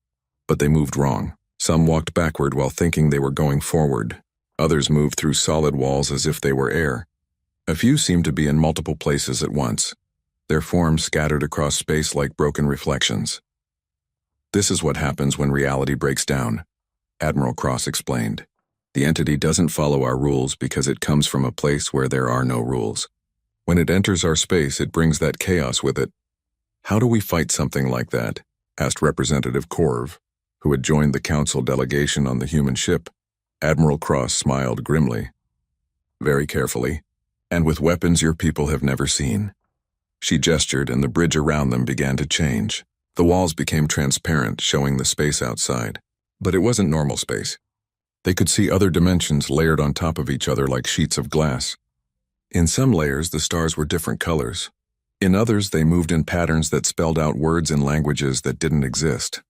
but they moved wrong. Some walked backward while thinking they were going forward. Others moved through solid walls as if they were air. A few seemed to be in multiple places at once, their forms scattered across space like broken reflections. "This is what happens when reality breaks down," Admiral Cross explained. "The entity doesn't follow our rules because it comes from a place where there are no rules. When it enters our space, it brings that chaos with it." "How do we fight something like that?" asked Representative Korv, who had joined the council delegation on the human ship. Admiral Cross smiled grimly. "Very carefully, and with weapons your people have never seen." She gestured, and the bridge around them began to change. The walls became transparent, showing the space outside. But it wasn't normal space. They could see other dimensions layered on top of each other like sheets of glass. In some layers, the stars were different colors. In others, they moved in patterns that spelled out words in languages that didn't exist.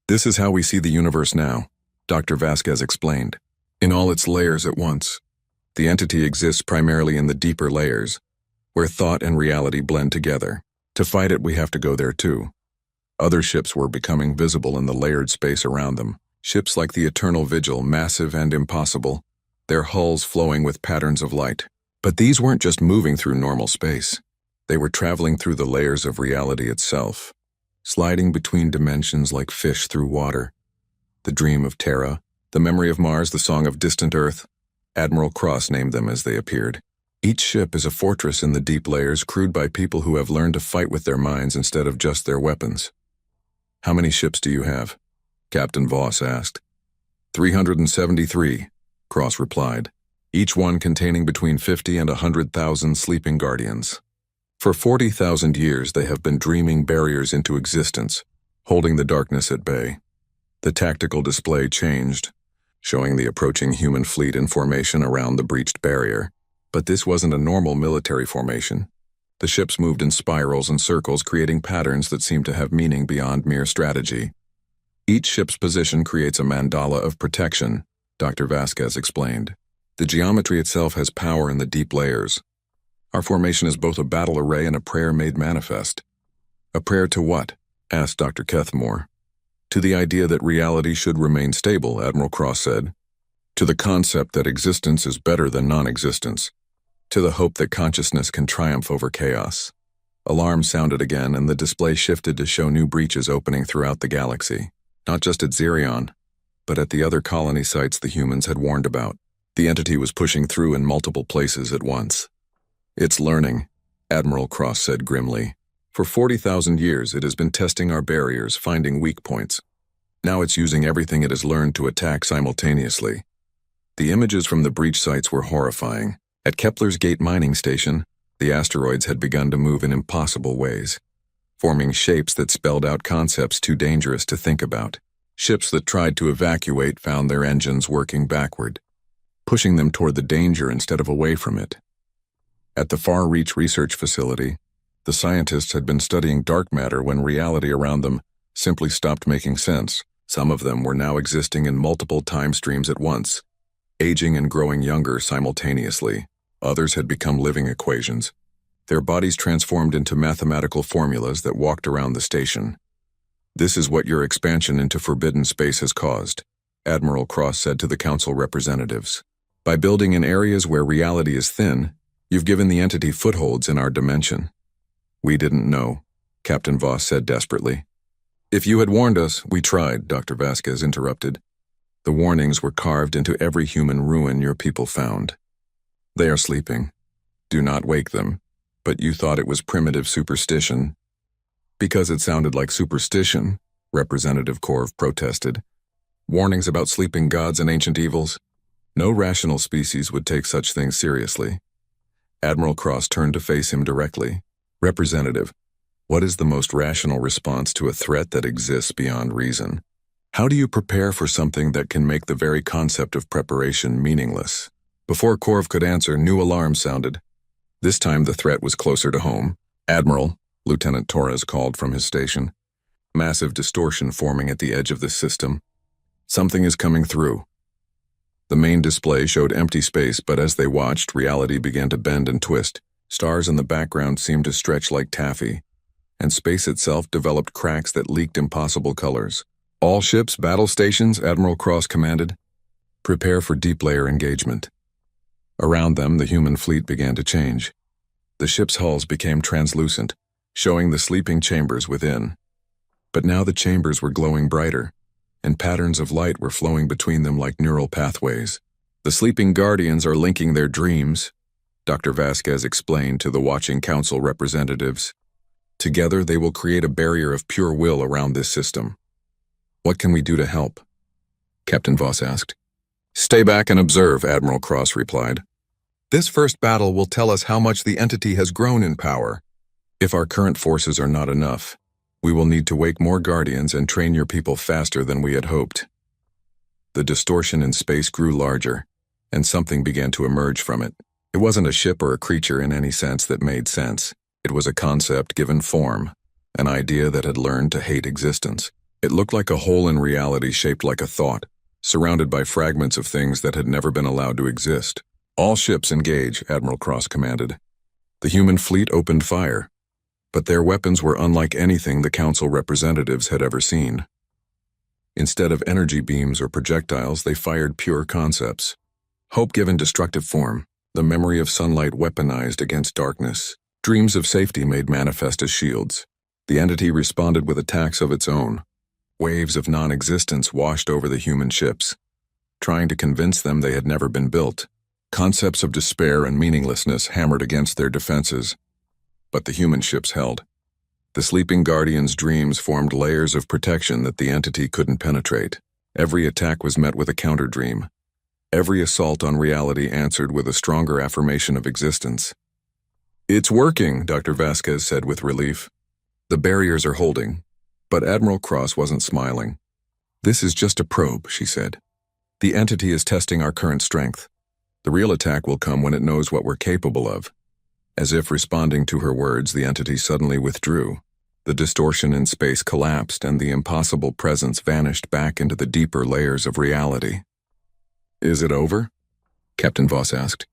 "This is how we see the universe now," Dr. Vasquez explained, "in all its layers at once. The entity exists primarily in the deeper layers, where thought and reality blend together. To fight it, we have to go there too." Other ships were becoming visible in the layered space around them. Ships like the Eternal Vigil, massive and impossible, their hulls flowing with patterns of light. But these weren't just moving through normal space. They were traveling through the layers of reality itself, sliding between dimensions like fish through water. The dream of Terra, the memory of Mars, the song of distant Earth. Admiral Cross named them as they appeared. Each ship is a fortress in the deep layers, crewed by people who have learned to fight with their minds instead of just their weapons. "How many ships do you have?" Captain Voss asked. 373, Cross replied, each one containing between 50 and 100,000 sleeping guardians. For 40,000 years they have been dreaming barriers into existence, holding the darkness at bay. The tactical display changed, showing the approaching human fleet in formation around the breached barrier. But this wasn't a normal military formation. The ships moved in spirals and circles, creating patterns that seemed to have meaning beyond mere strategy. Each ship's position creates a mandala of protection, Dr. Vasquez explained. The geometry itself has power in the deep layers. Our formation is both a battle array and a prayer made manifest. A prayer to what? Asked Dr. Kethmore. To the idea that reality should remain stable, Admiral Cross said. To the concept that existence is better than non-existence. To the hope that consciousness can triumph over chaos. Alarms sounded again, and the display shifted to show new breaches opening throughout the galaxy. Not just at Xerion, but at the other colony sites the humans had warned about. The entity was pushing through in multiple places at once. It's learning, Admiral Cross said grimly. For 40,000 years it has been testing our barriers, finding weak points. Now it's using everything it has learned to attack simultaneously. The images from the breach sites were horrifying. At Kepler's Gate mining station, the asteroids had begun to move in impossible ways, forming shapes that spelled out concepts too dangerous to think about. Ships that tried to evacuate found their engines working backward, pushing them toward the danger instead of away from it. At the Far Reach Research Facility, the scientists had been studying dark matter when reality around them simply stopped making sense. Some of them were now existing in multiple time streams at once, aging and growing younger simultaneously. Others had become living equations, their bodies transformed into mathematical formulas that walked around the station. This is what your expansion into forbidden space has caused, Admiral Cross said to the Council representatives. By building in areas where reality is thin, you've given the entity footholds in our dimension. We didn't know, Captain Voss said desperately. If you had warned us, we tried, Dr. Vasquez interrupted. The warnings were carved into every human ruin your people found. They are sleeping. Do not wake them. But you thought it was primitive superstition. Because it sounded like superstition, Representative Korv protested. Warnings about sleeping gods and ancient evils? No rational species would take such things seriously. Admiral Cross turned to face him directly. Representative, what is the most rational response to a threat that exists beyond reason? How do you prepare for something that can make the very concept of preparation meaningless? Before Korv could answer, new alarms sounded. This time the threat was closer to home. Admiral, Lieutenant Torres called from his station. Massive distortion forming at the edge of the system. Something is coming through. The main display showed empty space, but as they watched, reality began to bend and twist. Stars in the background seemed to stretch like taffy, and space itself developed cracks that leaked impossible colors. All ships, battle stations, Admiral Cross commanded. Prepare for deep layer engagement. Around them, the human fleet began to change. The ship's hulls became translucent, showing the sleeping chambers within. But now the chambers were glowing brighter, and patterns of light were flowing between them like neural pathways. The sleeping guardians are linking their dreams, Dr. Vasquez explained to the watching council representatives. Together, they will create a barrier of pure will around this system. What can we do to help? Captain Voss asked. Stay back and observe, Admiral Cross replied. This first battle will tell us how much the entity has grown in power. If our current forces are not enough, we will need to wake more guardians and train your people faster than we had hoped. The distortion in space grew larger, and something began to emerge from it. It wasn't a ship or a creature in any sense that made sense. It was a concept given form, an idea that had learned to hate existence. It looked like a hole in reality shaped like a thought, surrounded by fragments of things that had never been allowed to exist. All ships engage, Admiral Cross commanded. The human fleet opened fire, but their weapons were unlike anything the Council representatives had ever seen. Instead of energy beams or projectiles, they fired pure concepts. Hope given destructive form, the memory of sunlight weaponized against darkness, dreams of safety made manifest as shields. The entity responded with attacks of its own. Waves of non-existence washed over the human ships, trying to convince them they had never been built. Concepts of despair and meaninglessness hammered against their defenses. But the human ships held. The sleeping guardians' dreams formed layers of protection that the entity couldn't penetrate. Every attack was met with a counter-dream. Every assault on reality answered with a stronger affirmation of existence. It's working, Dr. Vasquez said with relief. The barriers are holding. But Admiral Cross wasn't smiling. "This is just a probe," she said. "The entity is testing our current strength. The real attack will come when it knows what we're capable of." As if responding to her words, the entity suddenly withdrew. The distortion in space collapsed and the impossible presence vanished back into the deeper layers of reality. "Is it over?" Captain Voss asked.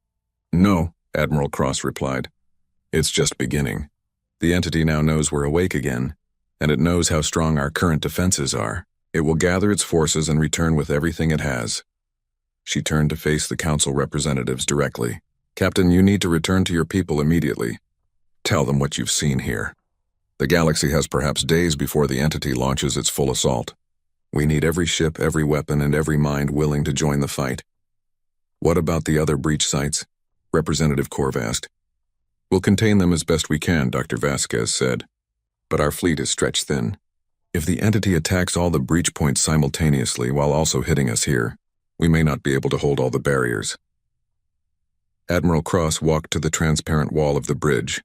"No," Admiral Cross replied. "It's just beginning. The entity now knows we're awake again, and it knows how strong our current defenses are. It will gather its forces and return with everything it has." She turned to face the council representatives directly. "Captain, you need to return to your people immediately. Tell them what you've seen here. The galaxy has perhaps days before the entity launches its full assault. We need every ship, every weapon, and every mind willing to join the fight." "What about the other breach sites?" Representative Korv asked. "We'll contain them as best we can," Dr. Vasquez said. "But our fleet is stretched thin. If the entity attacks all the breach points simultaneously while also hitting us here, we may not be able to hold all the barriers." Admiral Cross walked to the transparent wall of the bridge,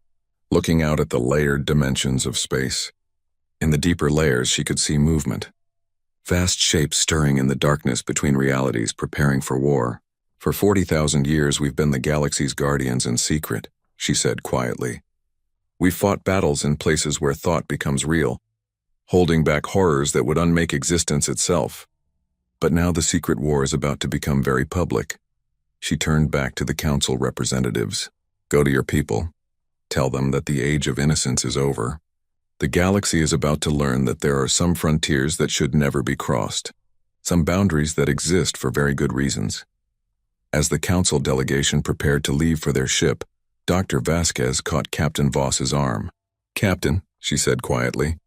looking out at the layered dimensions of space. In the deeper layers, she could see movement. Vast shapes stirring in the darkness between realities, preparing for war. "For 40,000 years, we've been the galaxy's guardians in secret," she said quietly. "We've fought battles in places where thought becomes real, holding back horrors that would unmake existence itself. But now the secret war is about to become very public." She turned back to the council representatives. "Go to your people. Tell them that the age of innocence is over. The galaxy is about to learn that there are some frontiers that should never be crossed, some boundaries that exist for very good reasons." As the council delegation prepared to leave for their ship, Dr. Vasquez caught Captain Voss's arm. "Captain," she said quietly,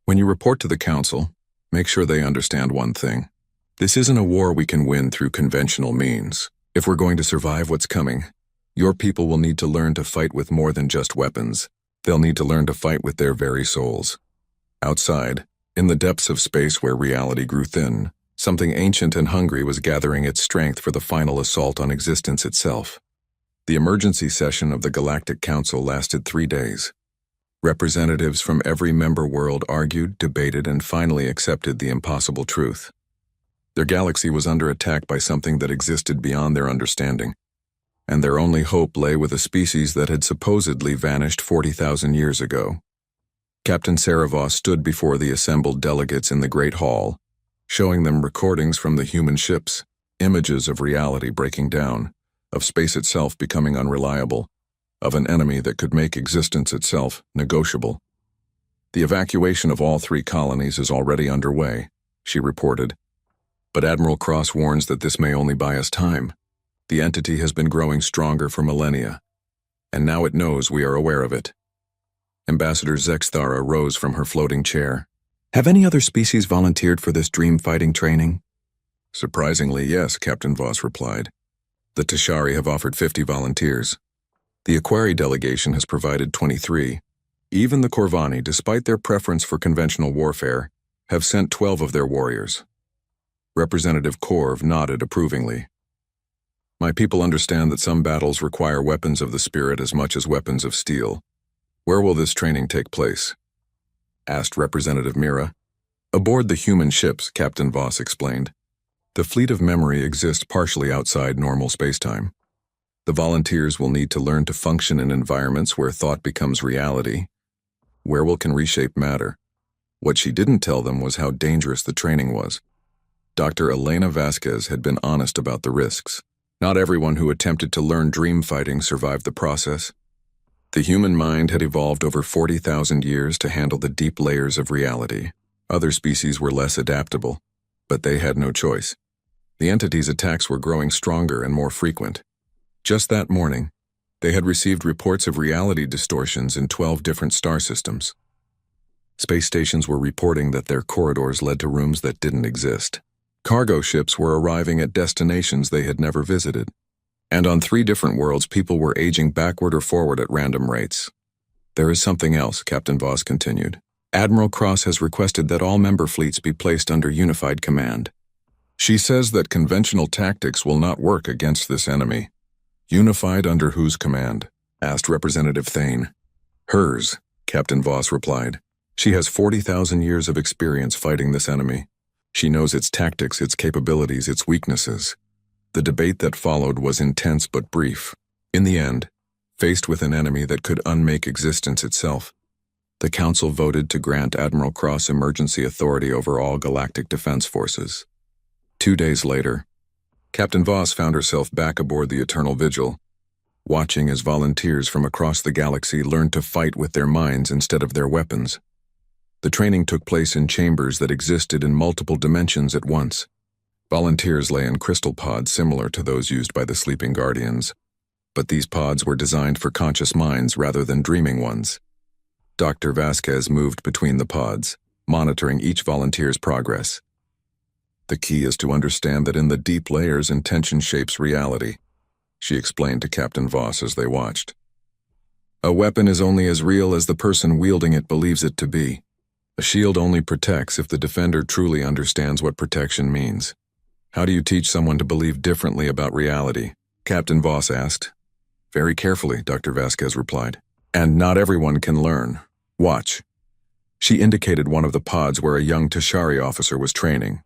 "when you report to the council, make sure they understand one thing. This isn't a war we can win through conventional means. If we're going to survive what's coming, your people will need to learn to fight with more than just weapons. They'll need to learn to fight with their very souls." Outside, in the depths of space where reality grew thin, something ancient and hungry was gathering its strength for the final assault on existence itself. The emergency session of the Galactic Council lasted 3 days. Representatives from every member world argued, debated, and finally accepted the impossible truth. Their galaxy was under attack by something that existed beyond their understanding, and their only hope lay with a species that had supposedly vanished 40,000 years ago. Captain Voss stood before the assembled delegates in the Great Hall, showing them recordings from the human ships, images of reality breaking down, of space itself becoming unreliable, of an enemy that could make existence itself negotiable. "The evacuation of all 3 colonies is already underway," she reported. "But Admiral Cross warns that this may only buy us time. The entity has been growing stronger for millennia, and now it knows we are aware of it." Ambassador Zexthara rose from her floating chair. "Have any other species volunteered for this dream-fighting training?" "Surprisingly, yes," Captain Voss replied. "The Tashari have offered 50 volunteers. The Aquari delegation has provided 23. Even the Corvani, despite their preference for conventional warfare, have sent 12 of their warriors." Representative Korv nodded approvingly. "My people understand that some battles require weapons of the spirit as much as weapons of steel. Where will this training take place?" asked Representative Mira. "Aboard the human ships," Captain Voss explained. "The fleet of memory exists partially outside normal spacetime. The volunteers will need to learn to function in environments where thought becomes reality. Werewolf can reshape matter." What she didn't tell them was how dangerous the training was. Dr. Elena Vasquez had been honest about the risks. Not everyone who attempted to learn dream fighting survived the process. The human mind had evolved over 40,000 years to handle the deep layers of reality. Other species were less adaptable, but they had no choice. The entity's attacks were growing stronger and more frequent. Just that morning, they had received reports of reality distortions in 12 different star systems. Space stations were reporting that their corridors led to rooms that didn't exist. Cargo ships were arriving at destinations they had never visited. And on 3 different worlds, people were aging backward or forward at random rates. "There is something else," Captain Voss continued. "Admiral Cross has requested that all member fleets be placed under unified command. She says that conventional tactics will not work against this enemy." "Unified under whose command?" asked Representative Thane. "Hers," Captain Voss replied. "She has 40,000 years of experience fighting this enemy. She knows its tactics, its capabilities, its weaknesses. The debate that followed was intense but brief. In the end, faced with an enemy that could unmake existence itself, the Council voted to grant Admiral Cross emergency authority over all galactic defense forces. 2 days later, Captain Voss found herself back aboard the Eternal Vigil, watching as volunteers from across the galaxy learned to fight with their minds instead of their weapons. The training took place in chambers that existed in multiple dimensions at once. Volunteers lay in crystal pods similar to those used by the sleeping Guardians, but these pods were designed for conscious minds rather than dreaming ones. Dr. Vasquez moved between the pods, monitoring each volunteer's progress. The key is to understand that in the deep layers, intention shapes reality, she explained to Captain Voss as they watched. A weapon is only as real as the person wielding it believes it to be. A shield only protects if the defender truly understands what protection means. How do you teach someone to believe differently about reality? Captain Voss asked. Very carefully, Dr. Vasquez replied. And not everyone can learn. Watch. She indicated one of the pods where a young Tashari officer was training.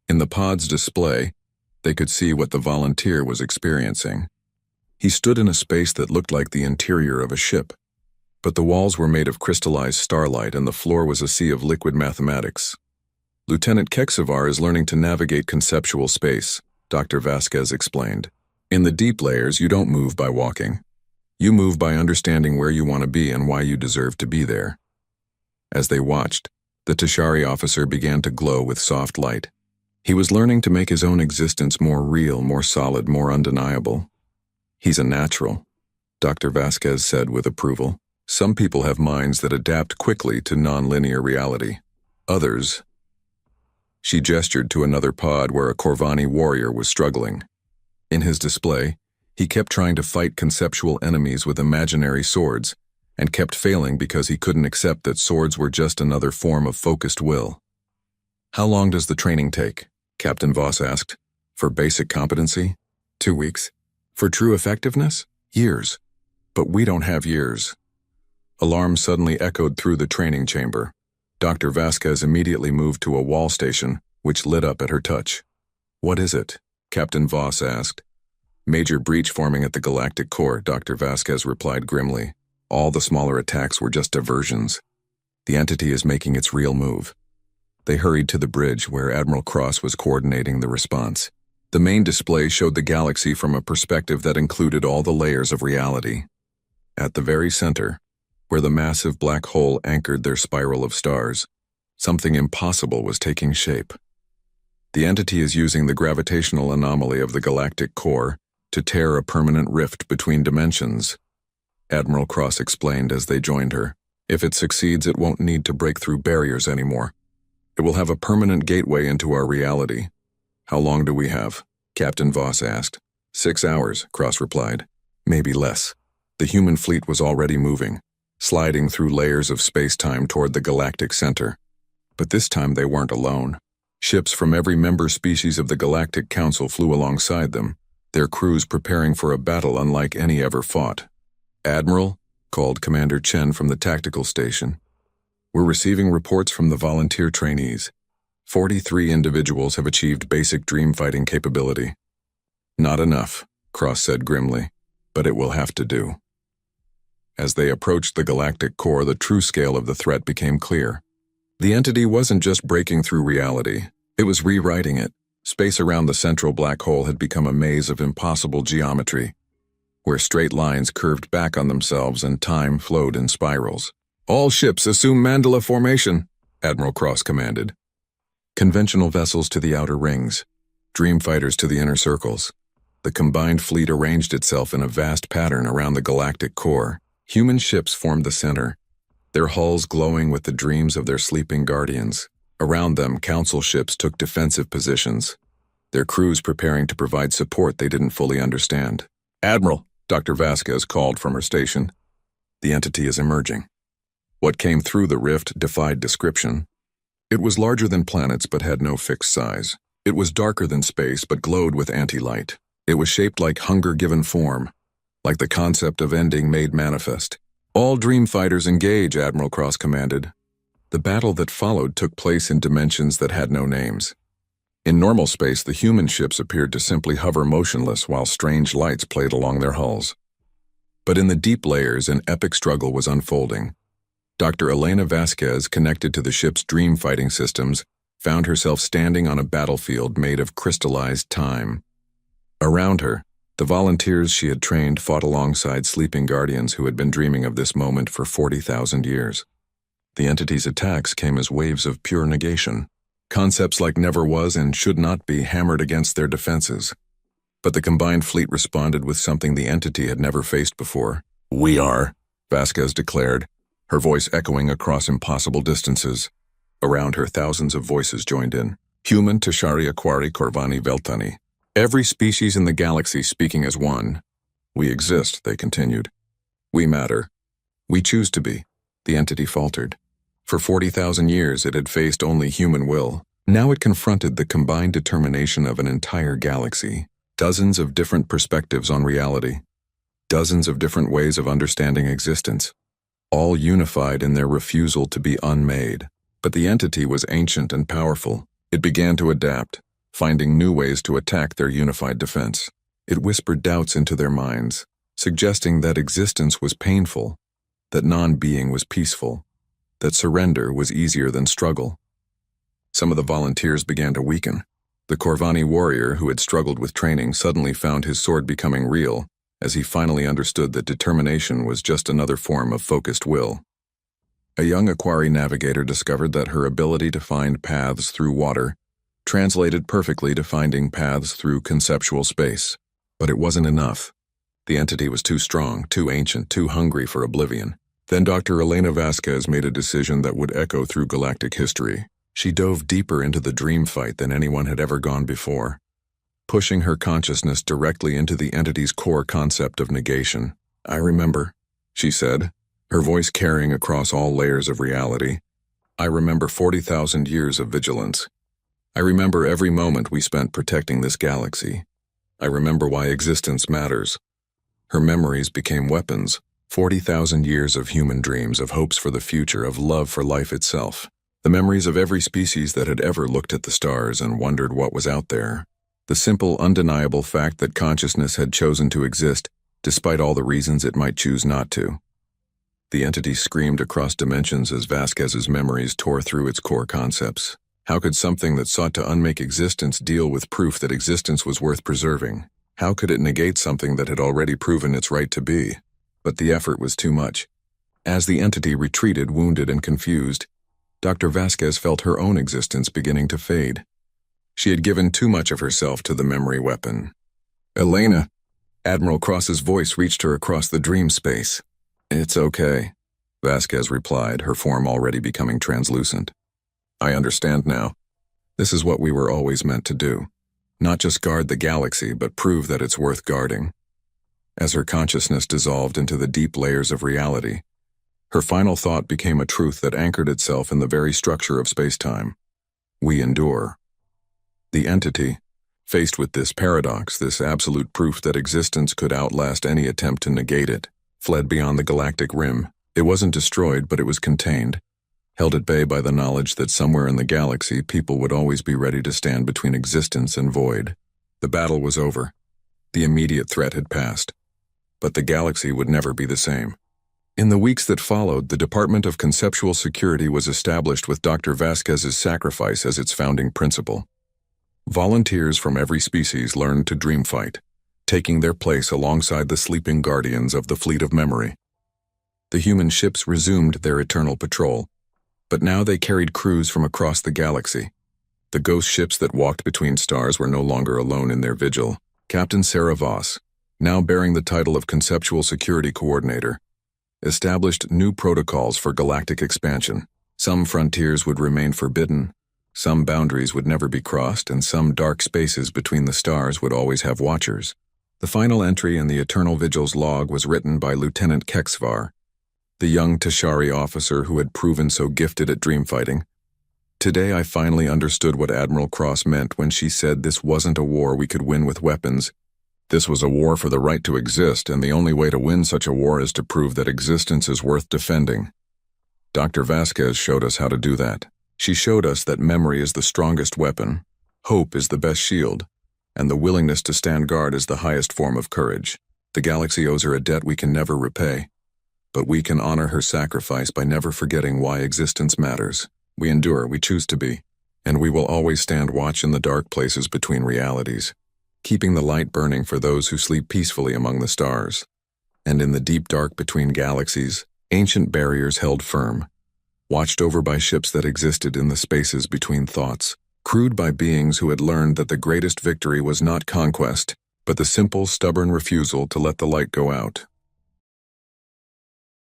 In the pod's display, they could see what the volunteer was experiencing. He stood in a space that looked like the interior of a ship, but the walls were made of crystallized starlight and the floor was a sea of liquid mathematics. Lieutenant Keksavar is learning to navigate conceptual space, Dr. Vasquez explained. In the deep layers, you don't move by walking. You move by understanding where you want to be and why you deserve to be there. As they watched, the Tashari officer began to glow with soft light. He was learning to make his own existence more real, more solid, more undeniable. He's a natural, Dr. Vasquez said with approval. Some people have minds that adapt quickly to non-linear reality. Others... She gestured to another pod where a Corvani warrior was struggling. In his display, he kept trying to fight conceptual enemies with imaginary swords, and kept failing because he couldn't accept that swords were just another form of focused will. How long does the training take? Captain Voss asked. For basic competency? 2 weeks. For true effectiveness? Years. But we don't have years. Alarms suddenly echoed through the training chamber. Dr. Vasquez immediately moved to a wall station, which lit up at her touch. What is it? Captain Voss asked. Major breach forming at the galactic core, Dr. Vasquez replied grimly. All the smaller attacks were just diversions. The entity is making its real move. They hurried to the bridge where Admiral Cross was coordinating the response. The main display showed the galaxy from a perspective that included all the layers of reality. At the very center, where the massive black hole anchored their spiral of stars, something impossible was taking shape. The entity is using the gravitational anomaly of the galactic core to tear a permanent rift between dimensions, Admiral Cross explained as they joined her. If it succeeds, it won't need to break through barriers anymore. It will have a permanent gateway into our reality. How long do we have? Captain Voss asked. 6 hours, Cross replied. Maybe less. The human fleet was already moving, sliding through layers of space-time toward the galactic center. But this time they weren't alone. Ships from every member species of the Galactic Council flew alongside them, their crews preparing for a battle unlike any ever fought. Admiral, called Commander Chen from the tactical station. We're receiving reports from the volunteer trainees. 43 individuals have achieved basic dream fighting capability. Not enough, Cross said grimly, but it will have to do. As they approached the galactic core, the true scale of the threat became clear. The entity wasn't just breaking through reality, it was rewriting it. Space around the central black hole had become a maze of impossible geometry, where straight lines curved back on themselves and time flowed in spirals. All ships assume mandala formation, Admiral Cross commanded. Conventional vessels to the outer rings, dream fighters to the inner circles. The combined fleet arranged itself in a vast pattern around the galactic core. Human ships formed the center, their hulls glowing with the dreams of their sleeping guardians. Around them, council ships took defensive positions, their crews preparing to provide support they didn't fully understand. Admiral, Dr. Vasquez called from her station. The entity is emerging. What came through the rift defied description. It was larger than planets but had no fixed size. It was darker than space but glowed with anti-light. It was shaped like hunger given form, like the concept of ending made manifest. All dream fighters engage, Admiral Cross commanded. The battle that followed took place in dimensions that had no names. In normal space, the human ships appeared to simply hover motionless while strange lights played along their hulls. But in the deep layers, an epic struggle was unfolding. Dr. Elena Vasquez, connected to the ship's dream fighting systems, found herself standing on a battlefield made of crystallized time. Around her, the volunteers she had trained fought alongside sleeping guardians who had been dreaming of this moment for 40,000 years. The entity's attacks came as waves of pure negation. Concepts like never was and should not be hammered against their defenses. But the combined fleet responded with something the entity had never faced before. "We are," Vasquez declared, her voice echoing across impossible distances. Around her, thousands of voices joined in. Human, Tashari, Aquari, Corvani, Veltani. Every species in the galaxy speaking as one. "We exist," they continued. "We matter. We choose to be," the entity faltered. For 40,000 years, it had faced only human will. Now it confronted the combined determination of an entire galaxy. Dozens of different perspectives on reality. Dozens of different ways of understanding existence. All unified in their refusal to be unmade. But the entity was ancient and powerful. It began to adapt, finding new ways to attack their unified defense. It whispered doubts into their minds, suggesting that existence was painful, that non-being was peaceful, that surrender was easier than struggle. Some of the volunteers began to weaken. The Corvani warrior, who had struggled with training, suddenly found his sword becoming real, as he finally understood that determination was just another form of focused will. A young Aquari navigator discovered that her ability to find paths through water translated perfectly to finding paths through conceptual space. But it wasn't enough. The entity was too strong, too ancient, too hungry for oblivion. Then Dr. Elena Vasquez made a decision that would echo through galactic history. She dove deeper into the dream fight than anyone had ever gone before, pushing her consciousness directly into the entity's core concept of negation. "I remember," she said, her voice carrying across all layers of reality. "I remember 40,000 years of vigilance. I remember every moment we spent protecting this galaxy. I remember why existence matters." Her memories became weapons. 40,000 years of human dreams, of hopes for the future, of love for life itself. The memories of every species that had ever looked at the stars and wondered what was out there. The simple, undeniable fact that consciousness had chosen to exist, despite all the reasons it might choose not to. The entity screamed across dimensions as Vasquez's memories tore through its core concepts. How could something that sought to unmake existence deal with proof that existence was worth preserving? How could it negate something that had already proven its right to be? But the effort was too much. As the entity retreated, wounded and confused, Dr. Vasquez felt her own existence beginning to fade. She had given too much of herself to the memory weapon. "Elena," Admiral Cross's voice reached her across the dream space. "It's okay," Vasquez replied, her form already becoming translucent. "I understand now. This is what we were always meant to do. Not just guard the galaxy, but prove that it's worth guarding." As her consciousness dissolved into the deep layers of reality, her final thought became a truth that anchored itself in the very structure of space-time. We endure. The entity, faced with this paradox, this absolute proof that existence could outlast any attempt to negate it, fled beyond the galactic rim. It wasn't destroyed, but it was contained, held at bay by the knowledge that somewhere in the galaxy people would always be ready to stand between existence and void. The battle was over. The immediate threat had passed. But the galaxy would never be the same. In the weeks that followed, the Department of Conceptual Security was established with Dr. Vasquez's sacrifice as its founding principle. Volunteers from every species learned to dream fight, taking their place alongside the sleeping guardians of the fleet of memory. The human ships resumed their eternal patrol, but now they carried crews from across the galaxy. The ghost ships that walked between stars were no longer alone in their vigil. Captain Sarah Voss, now bearing the title of Conceptual Security Coordinator, established new protocols for galactic expansion. Some frontiers would remain forbidden, some boundaries would never be crossed, and some dark spaces between the stars would always have watchers. The final entry in the Eternal Vigil's log was written by Lieutenant Kexvar, the young Tashari officer who had proven so gifted at dreamfighting. "Today I finally understood what Admiral Cross meant when she said this wasn't a war we could win with weapons. This was a war for the right to exist, and the only way to win such a war is to prove that existence is worth defending. Dr. Vasquez showed us how to do that. She showed us that memory is the strongest weapon, Hope is the best shield, and the willingness to stand guard is the highest form of courage. The galaxy owes her a debt we can never repay, but we can honor her sacrifice by never forgetting why existence matters. We endure, we choose to be, and we will always stand watch in the dark places between realities, keeping the light burning for those who sleep peacefully among the stars. And in the deep dark between galaxies, ancient barriers held firm, watched over by ships that existed in the spaces between thoughts, crewed by beings who had learned that the greatest victory was not conquest, but the simple, stubborn refusal to let the light go out.